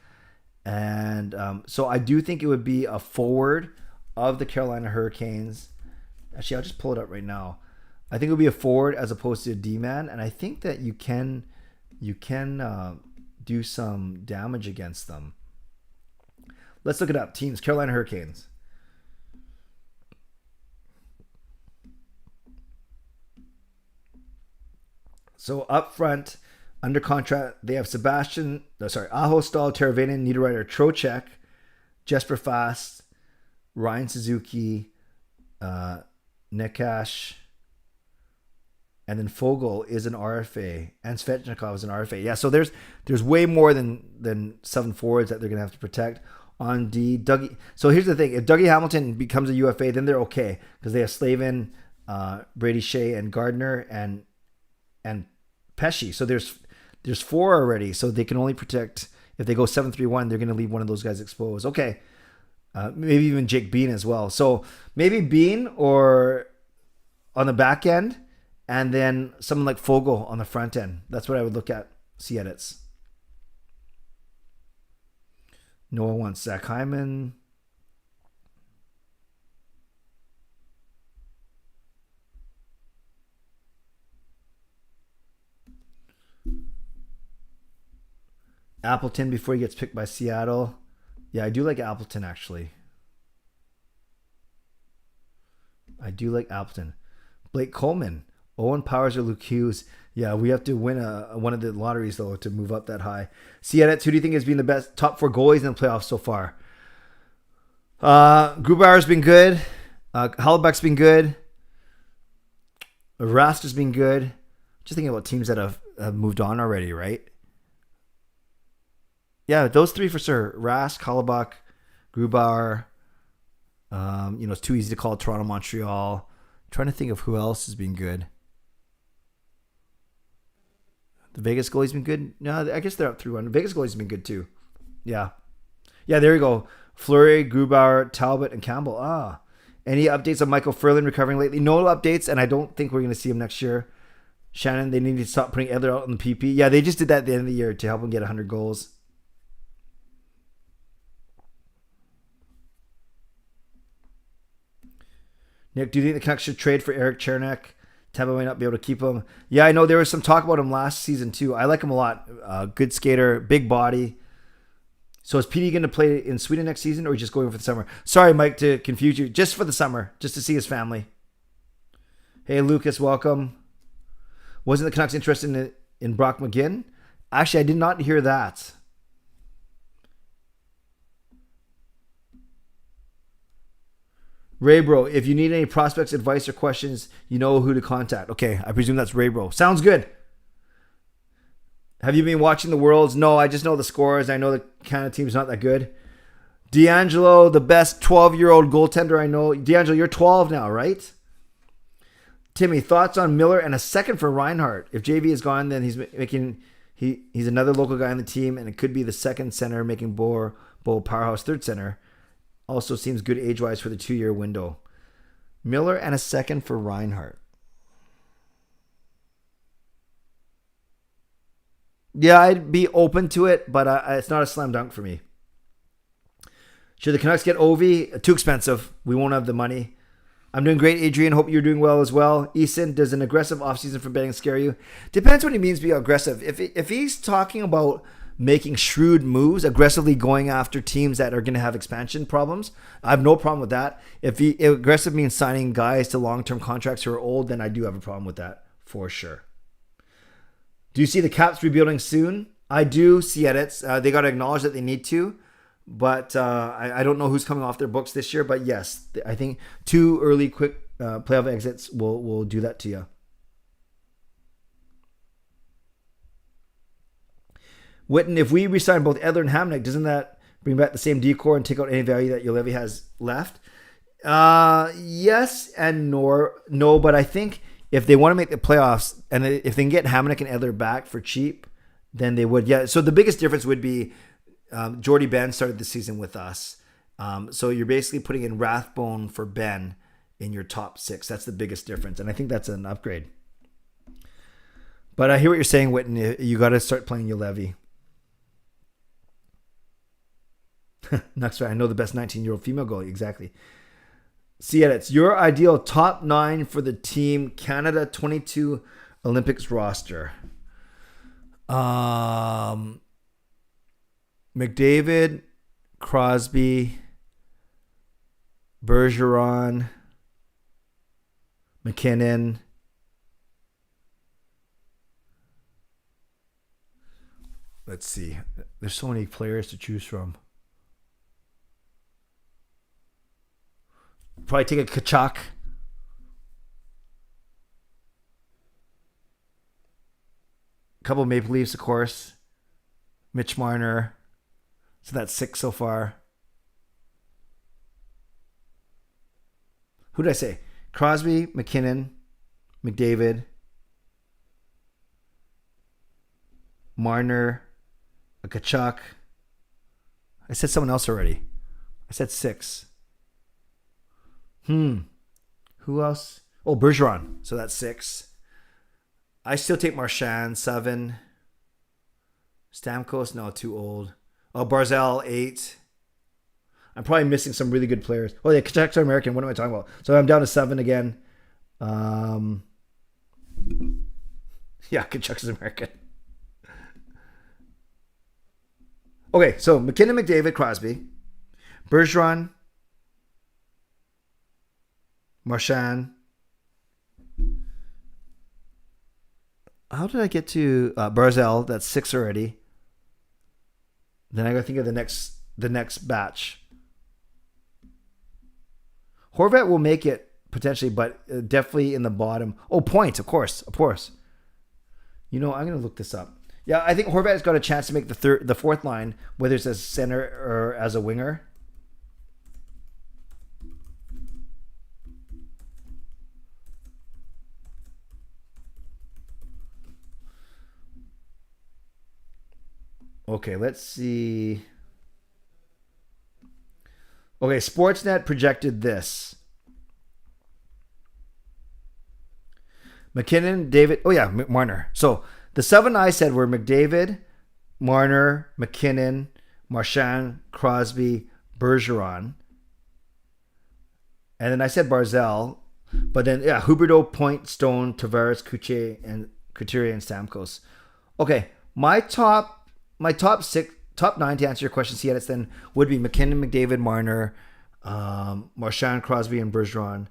And so I do think it would be a forward of the Carolina Hurricanes. Actually, I'll just pull it up right now. I think it would be a forward as opposed to a D-man. And I think that you can do some damage against them. Let's look it up. Teams, Carolina Hurricanes. So up front, under contract, they have Aho, Stahl, Teravainen, Niederreiter, Trocheck, Jesper Fast, Ryan Suzuki, Nekash, and then Foegele is an RFA, and Svechnikov is an RFA. Yeah, so there's way more than 7 forwards that they're going to have to protect. On D, Dougie. So here's the thing. If Dougie Hamilton becomes a UFA, then they're okay because they have Slavin, Brady Shea, and Gardner, and Pesci. So there's 4 already. So they can only protect, if they go 7-3-1, they're going to leave one of those guys exposed. Okay. Maybe even Jake Bean as well. So maybe Bean or on the back end, and then someone like Foegele on the front end. That's what I would look at. See edits. Noah wants Zach Hyman. Appleton before he gets picked by Seattle. Yeah, I do like Appleton, actually. I do like Appleton. Blake Coleman. Owen Powers or Luke Hughes. Yeah, we have to win one of the lotteries, though, to move up that high. Seattle, who do you think has been the best top 4 goalies in the playoffs so far? Grubauer's been good. Hallebuck's been good. Rast has been good. Just thinking about teams that have moved on already, right? Yeah, those 3 for sure. Rask, Hallebuck, Grubauer. It's too easy to call Toronto, Montreal. I'm trying to think of who else has been good. The Vegas goalie's been good. No, I guess they're up 3-1. Vegas goalie's been good too. Yeah. Yeah, there you go. Fleury, Grubauer, Talbot, and Campbell. Any updates on Michael Furlan recovering lately? No updates, and I don't think we're going to see him next year. Shannon, they need to stop putting Edler out on the PP. Yeah, they just did that at the end of the year to help him get 100 goals. Nick, do you think the Canucks should trade for Eric Chernak? Tampa might not be able to keep him. Yeah, I know there was some talk about him last season too. I like him a lot. Good skater, big body. So is PD going to play in Sweden next season, or just going for the summer? Sorry, Mike, to confuse you. Just for the summer, just to see his family. Hey, Lucas, welcome. Wasn't the Canucks interested in Brock McGinn? Actually, I did not hear that. Ray Bro, if you need any prospects, advice, or questions, you know who to contact. Okay, I presume that's Ray Bro. Sounds good. Have you been watching the Worlds? No, I just know the scores. I know the Canada team's not that good. D'Angelo, the best 12-year-old goaltender I know. D'Angelo, you're 12 now, right? Timmy, thoughts on Miller and a second for Reinhart? If JV is gone, then he's another local guy on the team, and it could be the second center making Bowl powerhouse third center. Also seems good age-wise for the 2-year window. Miller and a second for Reinhart. Yeah, I'd be open to it, but it's not a slam dunk for me. Should the Canucks get Ovi? Too expensive. We won't have the money. I'm doing great, Adrian. Hope you're doing well as well. Eason, does an aggressive offseason for betting scare you? Depends what he means by aggressive. If he's talking about making shrewd moves, aggressively going after teams that are going to have expansion problems, I have no problem with that. If aggressive means signing guys to long-term contracts who are old, then I do have a problem with that for sure. Do you see the Caps rebuilding soon? I do see edits. They got to acknowledge that they need to. But I don't know who's coming off their books this year. But yes, I think 2 early quick playoff exits will do that to you. Witten, if we resign both Edler and Hamnick, doesn't that bring back the same decor and take out any value that Juolevi has left? Yes and no. But I think if they want to make the playoffs and if they can get Hamnick and Edler back for cheap, then they would. Yeah. So the biggest difference would be Jordy Ben started the season with us. So you're basically putting in Rathbone for Ben in your top 6. That's the biggest difference. And I think that's an upgrade. But I hear what you're saying, Witten. You got to start playing Juolevi. Nucksfan, I know the best 19-year-old female goalie. Exactly. See edits. Your ideal top 9 for the Team Canada 22 Olympics roster. McDavid, Crosby, Bergeron, McKinnon. Let's see. There's so many players to choose from. Probably take a Tkachuk. A couple of Maple Leafs, of course. Mitch Marner. So that's 6 so far. Who did I say? Crosby, McKinnon, McDavid, Marner, a Tkachuk. I said someone else already. I said 6. Who else? Oh, Bergeron. So that's 6. I still take Marchand, 7. Stamkos, no, too old. Oh, Barzal, 8. I'm probably missing some really good players. Oh, yeah, Tkachuk's American. What am I talking about? So I'm down to 7 again. Yeah, Tkachuk's American. Okay, so McKinnon, McDavid, Crosby, Bergeron, Marchand. How did I get to Barzal? That's 6 already. Then I got to think of the next batch. Horvat will make it potentially, but definitely in the bottom. Oh, points, of course. You know, I'm going to look this up. Yeah, I think Horvat's got a chance to make the fourth line, whether it's as center or as a winger. Okay, let's see. Okay, Sportsnet projected this. McKinnon, David. Oh, yeah, Marner. So the 7 I said were McDavid, Marner, McKinnon, Marchand, Crosby, Bergeron. And then I said Barzal. But then, yeah, Huberdeau, Point, Stone, Tavares, Couturier, and Stamkos. Okay, my top 9 to answer your question, see edits then would be McKinnon, McDavid, Marner, Marchand, Crosby, and Bergeron.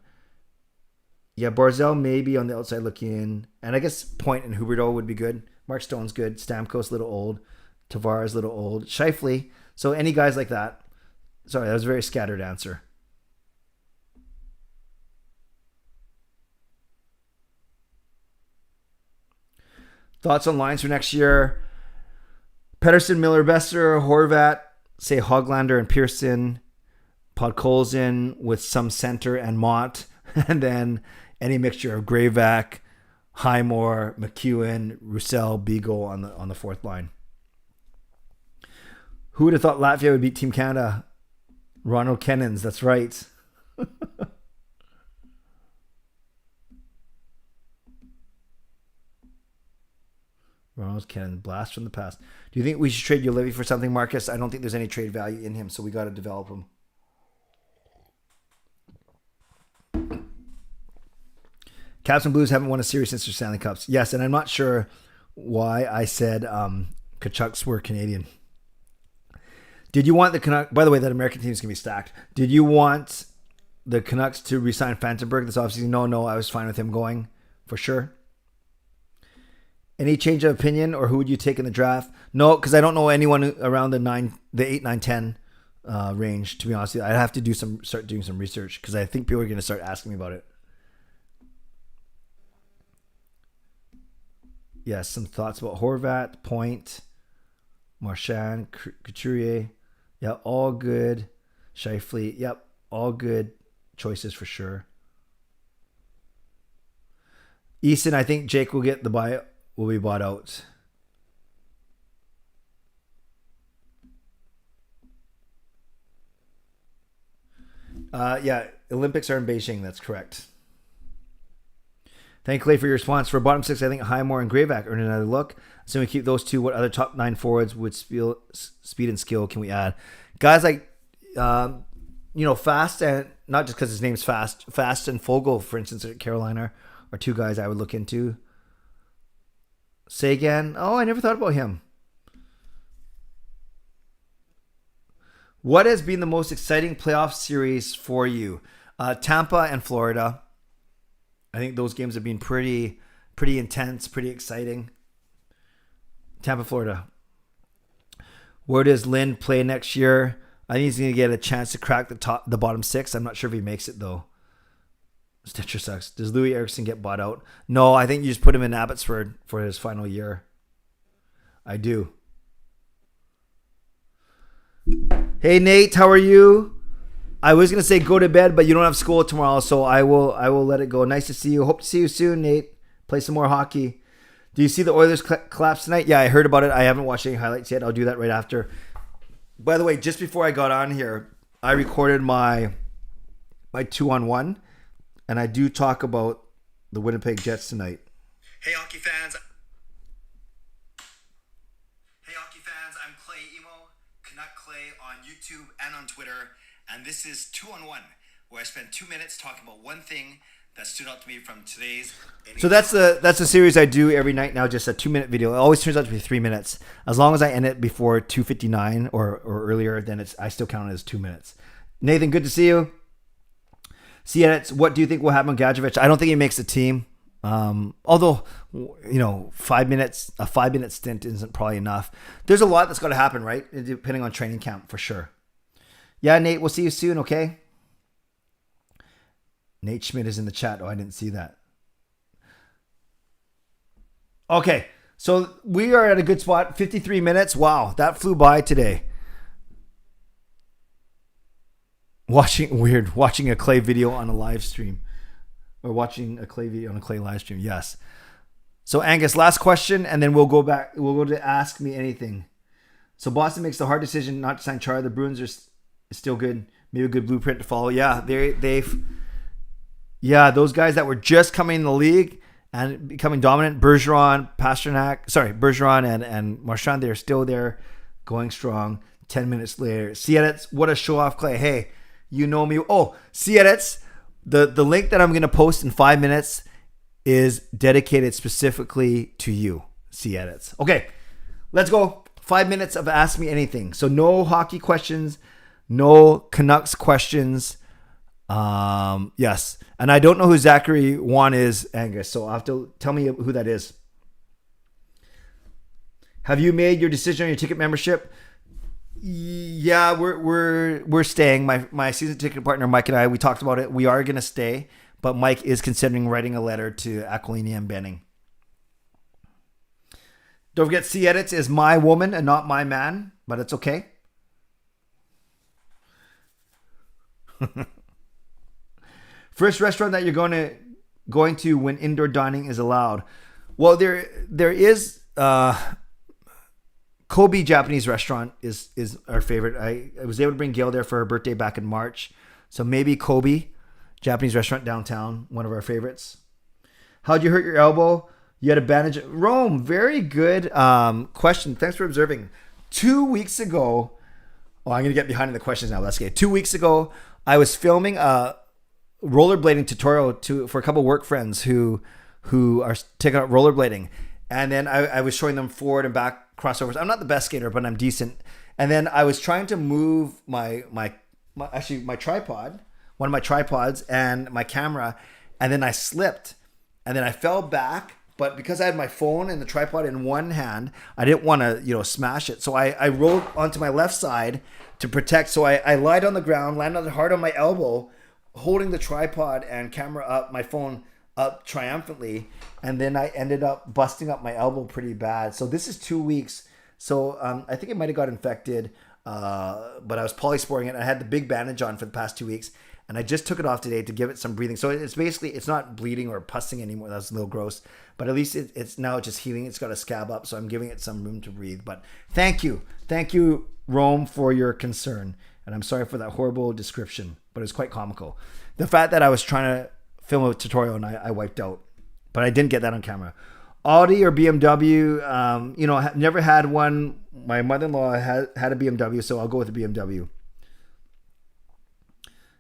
Yeah, Barzal maybe on the outside looking in. And I guess Point and Huberdeau would be good. Mark Stone's good. Stamkos, a little old. Tavares, a little old. Scheifele. So any guys like that. Sorry, that was a very scattered answer. Thoughts on lines for next year? Pettersson, Miller, Besser, Horvat, say Hoglander and Pearson, Podkolzin with some center and Mott, and then any mixture of Grayvac, Highmore, McEwen, Roussel, Beagle on the fourth line. Who would have thought Latvia would beat Team Canada? Ronald Kennens, that's right. Ronald's cannon blast from the past. Do you think we should trade Ulevi for something, Marcus? I don't think there's any trade value in him, so we got to develop him. Caps and Blues haven't won a series since their Stanley Cups. Yes, and I'm not sure why I said Canucks were Canadian. Did you want the Canucks... By the way, that American team is going to be stacked. Did you want the Canucks to re-sign Fantenberg? That's obviously no. I was fine with him going, for sure. Any change of opinion, or who would you take in the draft? No, because I don't know anyone around the 8, 9, 10 range, to be honest with you. I'd have to start doing some research, because I think people are going to start asking me about it. Yes, some thoughts about Horvat, Point, Marchand, Couturier. Yeah, all good. Seifried. Yep, all good choices for sure. Easton, I think Jake will get the buy. Will be bought out. Yeah, Olympics are in Beijing. That's correct. Thank you, Clay, for your response. For bottom 6, I think Highmore and Gravac earn another look. So we keep those two. What other top 9 forwards with speed and skill can we add? Guys like, Fast, and not just because his name's Fast and Fogel, for instance, at Carolina, are two guys I would look into. Sagan. Oh, I never thought about him. What has been the most exciting playoff series for you? Tampa and Florida. I think those games have been pretty intense, pretty exciting. Tampa, Florida. Where does Lynn play next year? I think he's going to get a chance to crack the bottom 6. I'm not sure if he makes it, though. Stitcher sucks. Does Louis Eriksson get bought out? No, I think you just put him in Abbotsford for his final year. I do. Hey, Nate, how are you? I was going to say go to bed, but you don't have school tomorrow, so I will let it go. Nice to see you. Hope to see you soon, Nate. Play some more hockey. Do you see the Oilers collapse tonight? Yeah, I heard about it. I haven't watched any highlights yet. I'll do that right after. By the way, just before I got on here, I recorded my 2-on-1, and I do talk about the Winnipeg Jets tonight. Hey, hockey fans. I'm Clay Emo, Canuck Clay on YouTube and on Twitter. And this is 2-on-1, where I spend 2 minutes talking about one thing that stood out to me from today's. So that's a series I do every night now, just a 2-minute video. It always turns out to be 3 minutes. As long as I end it before 2:59 or earlier, then I still count it as 2 minutes. Nathan, good to see you. See, what do you think will happen with Gadjevich? I don't think he makes the team. Although, 5 minutes, a 5-minute stint isn't probably enough. There's a lot that's got to happen, right? Depending on training camp, for sure. Yeah, Nate, we'll see you soon, okay? Nate Schmidt is in the chat. Oh, I didn't see that. Okay, so we are at a good spot. 53 minutes. Wow, that flew by today. Watching a Clay video on a live stream. Or watching a Clay video on a Clay live stream. Yes. So, Angus, last question, and then we'll go back. We'll go to Ask Me Anything. So, Boston makes the hard decision not to sign Chara. The Bruins are still good. Maybe a good blueprint to follow. Yeah, those guys that were just coming in the league and becoming dominant, Bergeron and Marchand, they're still there, going strong. 10 minutes later, Siedetz, what a show off, Clay. Hey, you know me. Oh, Siedetz, the link that I'm going to post in 5 minutes is dedicated specifically to you, Siedetz. Okay, let's go. 5 minutes of Ask Me Anything. So no hockey questions. No Canucks questions. Yes. And I don't know who Zachary Wan is, Angus. So I'll have to tell me who that is. Have you made your decision on your ticket membership? Yeah, we're staying. My season ticket partner, Mike, and I, we talked about it. We are going to stay. But Mike is considering writing a letter to Aquilini and Benning. Don't forget, Siedetz is my woman and not my man. But it's okay. First restaurant that you're going to when indoor dining is allowed. Well, there is Kobe Japanese restaurant is our favorite. I was able to bring Gail there for her birthday back in March. So maybe Kobe Japanese restaurant downtown, one of our favorites. How'd you hurt your elbow? You had a bandage. Rome, very good question. Thanks for observing. 2 weeks ago, I'm going to get behind the questions now. Let's get 2 weeks ago, I was filming a rollerblading tutorial for a couple work friends who are taking out rollerblading. And then I was showing them forward and back crossovers. I'm not the best skater, but I'm decent. And then I was trying to move my tripod, one of my tripods, and my camera. And then I slipped. And then I fell back. But because I had my phone and the tripod in one hand, I didn't want to, smash it. So I rolled onto my left side to protect. So I lied on the ground, landed hard on my elbow, holding the tripod and camera up, my phone up triumphantly. And then I ended up busting up my elbow pretty bad. So this is 2 weeks. So I think it might have got infected, but I was polysporing it. I had the big bandage on for the past 2 weeks. And I just took it off today to give it some breathing. So it's not bleeding or pussing anymore. That's a little gross. But at least it's now just healing. It's got a scab up. So I'm giving it some room to breathe. But thank you. Thank you, Rome, for your concern. And I'm sorry for that horrible description. But it's quite comical. The fact that I was trying to film a tutorial and I wiped out. But I didn't get that on camera. Audi or BMW, I've never had one. My mother-in-law had a BMW, so I'll go with the BMW.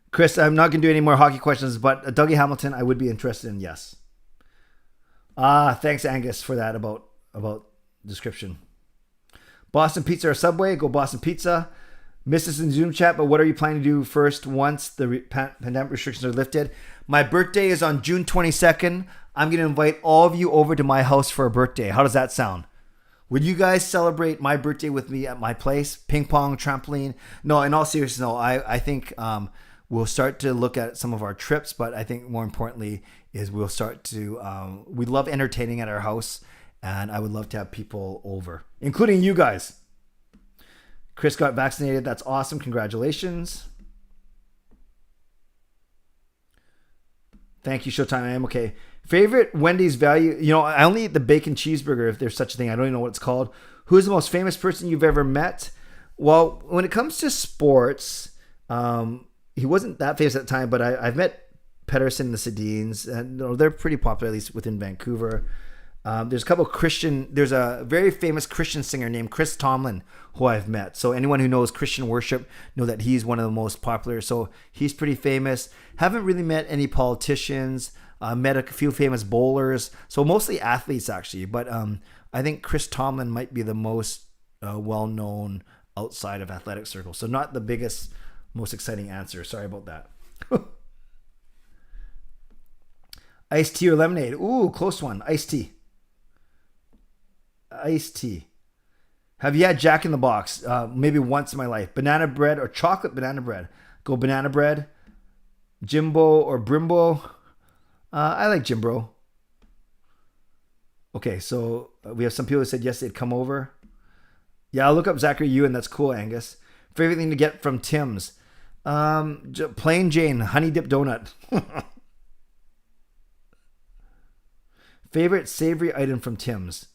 Chris, I'm not going to do any more hockey questions, but Dougie Hamilton, I would be interested in, yes. Thanks, Angus, for that about description. Boston Pizza or Subway? Go Boston Pizza. Mrs. in Zoom chat, but what are you planning to do first once the pandemic restrictions are lifted? My birthday is on June 22nd. I'm going to invite all of you over to my house for a birthday. How does that sound? Would you guys celebrate my birthday with me at my place? Ping pong, trampoline? No, in all seriousness, no. I think... we'll start to look at some of our trips, but I think more importantly is we'll start to, we love entertaining at our house, and I would love to have people over, including you guys. Chris got vaccinated. That's awesome. Congratulations. Thank you, Showtime. I am okay. Favorite Wendy's value? I only eat the bacon cheeseburger, if there's such a thing. I don't even know what it's called. Who is the most famous person you've ever met? Well, when it comes to sports, he wasn't that famous at the time, but I've met Pedersen and the Sedins, and they're pretty popular, at least within Vancouver. There's a very famous Christian singer named Chris Tomlin who I've met. So anyone who knows Christian worship know that he's one of the most popular. So he's pretty famous. Haven't really met any politicians. Met a few famous bowlers. So mostly athletes actually. But I think Chris Tomlin might be the most well-known outside of athletic circles. So not the biggest, most exciting answer. Sorry about that. Iced tea or lemonade? Ooh, close one. Iced tea. Iced tea. Have you had Jack in the Box? Maybe once in my life. Banana bread or chocolate banana bread? Go banana bread. Jimbo or Brimbo? I like Jimbro. Okay, so we have some people who said yes, they'd come over. Yeah, I'll look up Zachary Ewan. That's cool, Angus. Favorite thing to get from Tim's? Plain Jane honey dip donut. Favorite savory item from Tim's?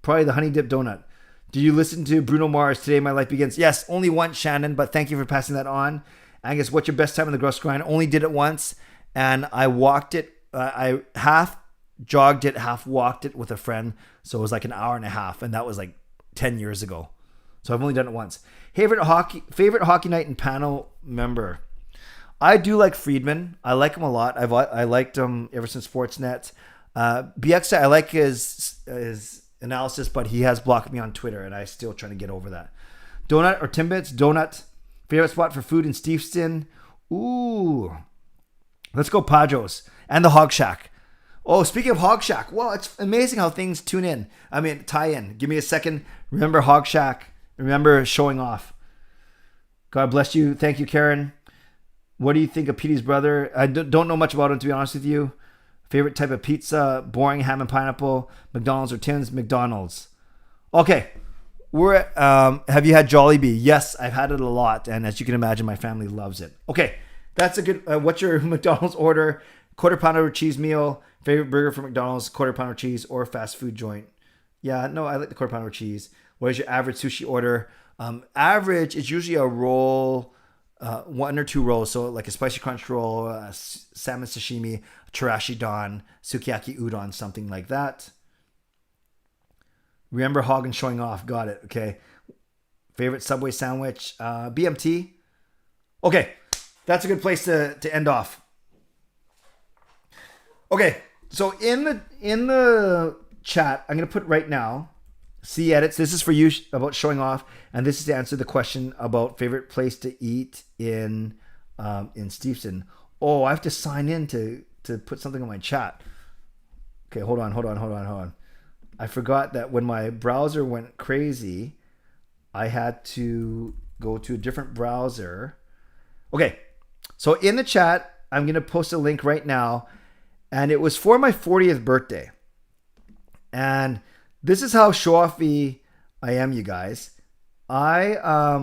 Probably the honey dip donut. Do you listen to Bruno Mars, Today My Life Begins? Yes, only once, Shannon, but thank you for passing that on. Angus, what's your best time in the gross grind? Only did it once, and I walked it. I half jogged it, half walked it with a friend, so it was like an hour and a half, and that was like 10 years ago. So I've only done it once. Favorite hockey night and panel member? I do like Friedman. I like him a lot. I liked him ever since Sportsnet. BX, I like his analysis, but he has blocked me on Twitter, and I still trying to get over that. Donut or Timbits? Donut. Favorite spot for food in Steveston? Ooh. Let's go Padros. And the Hog Shack. Oh, speaking of Hog Shack. Well, it's amazing how things tie in. Give me a second. Remember Hog Shack. Remember showing off. God bless you. Thank you, Karen. What do you think of Petey's brother? I don't know much about him, to be honest with you. Favorite type of pizza? Boring ham and pineapple. McDonald's or Tim's? McDonald's. Okay. Have you had Jollibee? Yes, I've had it a lot. And as you can imagine, my family loves it. Okay. That's a good... what's your McDonald's order? Quarter pounder cheese meal. Favorite burger from McDonald's? Quarter pounder cheese or fast food joint? Yeah, no, I like the quarter pounder cheese. What is your average sushi order? Average is usually a roll, one or two rolls. So like a spicy crunch roll, salmon sashimi, chirashi don, sukiyaki udon, something like that. Remember Hog and showing off. Got it. Okay. Favorite Subway sandwich? BMT. Okay. That's a good place to end off. Okay. So in the chat, I'm going to put right now, C edits. This is for you about showing off. And this is to answer the question about favorite place to eat in Steveston. Oh, I have to sign in to put something in my chat. Okay, hold on. I forgot that when my browser went crazy, I had to go to a different browser. Okay, so in the chat, I'm going to post a link right now. And it was for my 40th birthday. And this is how show-offy I am, you guys. For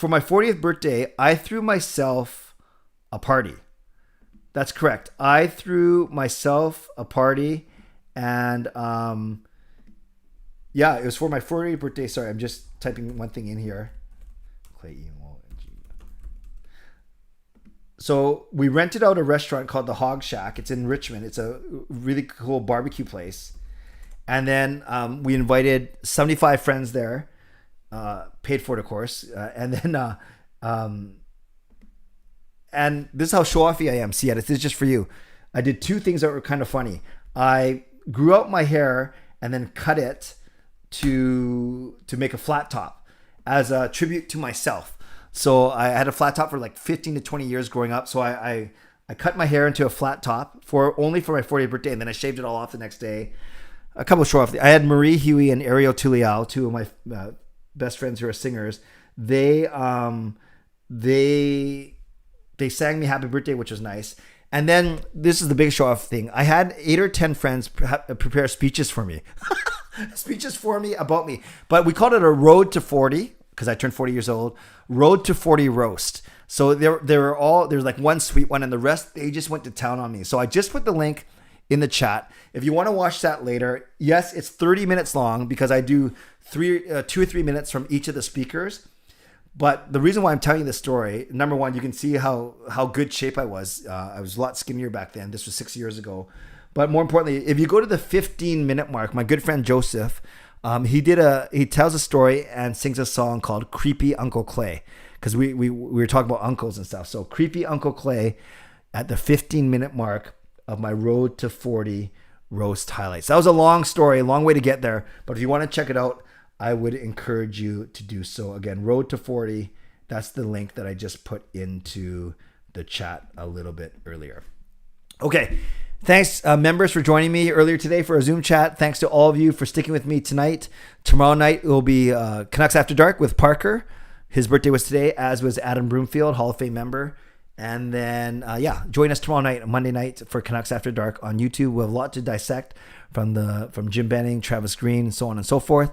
my 40th birthday, I threw myself a party. That's correct. I threw myself a party, and yeah, it was for my 40th birthday. Sorry, I'm just typing one thing in here. So we rented out a restaurant called the Hog Shack. It's in Richmond. It's a really cool barbecue place. And then we invited 75 friends there, paid for it, of course. And this is how show-offy I am. See, this is just for you. I did two things that were kind of funny. I grew out my hair and then cut it to make a flat top as a tribute to myself. So I had a flat top for like 15 to 20 years growing up. So I cut my hair into a flat top only for my 40th birthday. And then I shaved it all off the next day. A couple of show off. I had Marie Huey and Ariel Tuliao, two of my best friends who are singers. They sang me happy birthday, which was nice. And then this is the big show off thing. I had 8 or 10 friends prepare speeches for me. Speeches for me about me. But we called it a Road to 40 because I turned 40 years old. Road to 40 roast. So there's like one sweet one, and the rest, they just went to town on me. So I just put the link in the chat. If you want to watch that later, yes, it's 30 minutes long because I do 2 or 3 minutes from each of the speakers. But the reason why I'm telling you this story, number one, you can see how good shape I was. I was a lot skinnier back then. This was 6 years ago. But more importantly, if you go to the 15-minute mark, my good friend Joseph, he tells a story and sings a song called Creepy Uncle Clay, because we were talking about uncles and stuff. So Creepy Uncle Clay at the 15-minute mark of my Road to 40 roast highlights. That was a long story, a long way to get there. But if you want to check it out, I would encourage you to do so. Again, Road to 40, that's the link that I just put into the chat a little bit earlier. Okay. Thanks, members, for joining me earlier today for a Zoom chat. Thanks to all of you for sticking with me tonight. Tomorrow night will be Canucks After Dark with Parker. His birthday was today, as was Adam Broomfield, Hall of Fame member. And then, join us tomorrow night, Monday night, for Canucks After Dark on YouTube. We'll have a lot to dissect from Jim Benning, Travis Green, so on and so forth.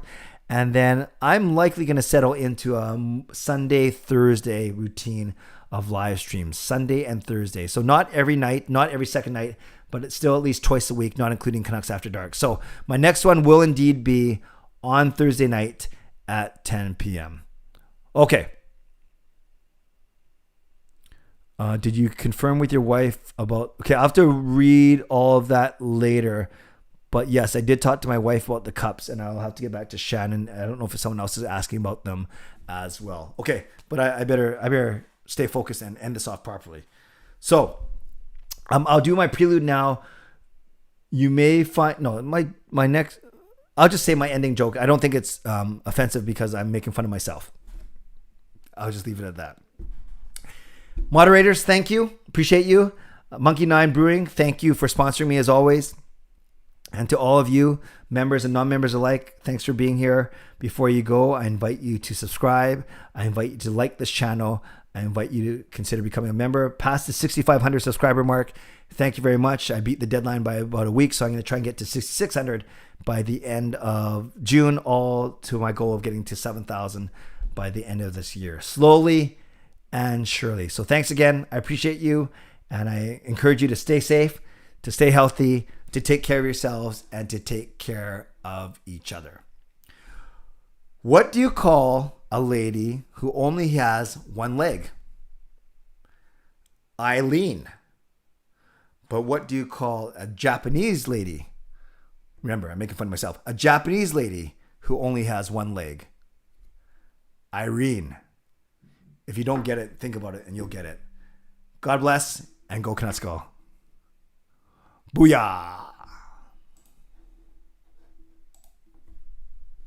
And then I'm likely going to settle into a Sunday, Thursday routine of live streams, Sunday and Thursday. So not every night, not every second night, but it's still at least twice a week, not including Canucks After Dark. So my next one will indeed be on Thursday night at 10 p.m. Okay. Did you confirm with your wife about... Okay, I'll have to read all of that later. But yes, I did talk to my wife about the cups, and I'll have to get back to Shannon. I don't know if someone else is asking about them as well. Okay, but I better stay focused and end this off properly. So... I'll do my prelude now. You may find... No, my next... I'll just say my ending joke. I don't think it's offensive because I'm making fun of myself. I'll just leave it at that. Moderators, thank you. Appreciate you. Monkey 9 Brewing, thank you for sponsoring me as always. And to all of you, members and non-members alike, thanks for being here. Before you go, I invite you to subscribe. I invite you to like this channel. I invite you to consider becoming a member. Past the 6,500 subscriber mark. Thank you very much. I beat the deadline by about a week, so I'm going to try and get to 6,600 by the end of June, all to my goal of getting to 7,000 by the end of this year. Slowly and surely. So thanks again. I appreciate you, and I encourage you to stay safe, to stay healthy, to take care of yourselves, and to take care of each other. What do you call a lady who only has one leg? Eileen. But what do you call a Japanese lady Remember, I'm making fun of myself. A Japanese lady who only has one leg. Irene. If you don't get it, think about it and you'll get it. God bless and go Canucks go. Booyah!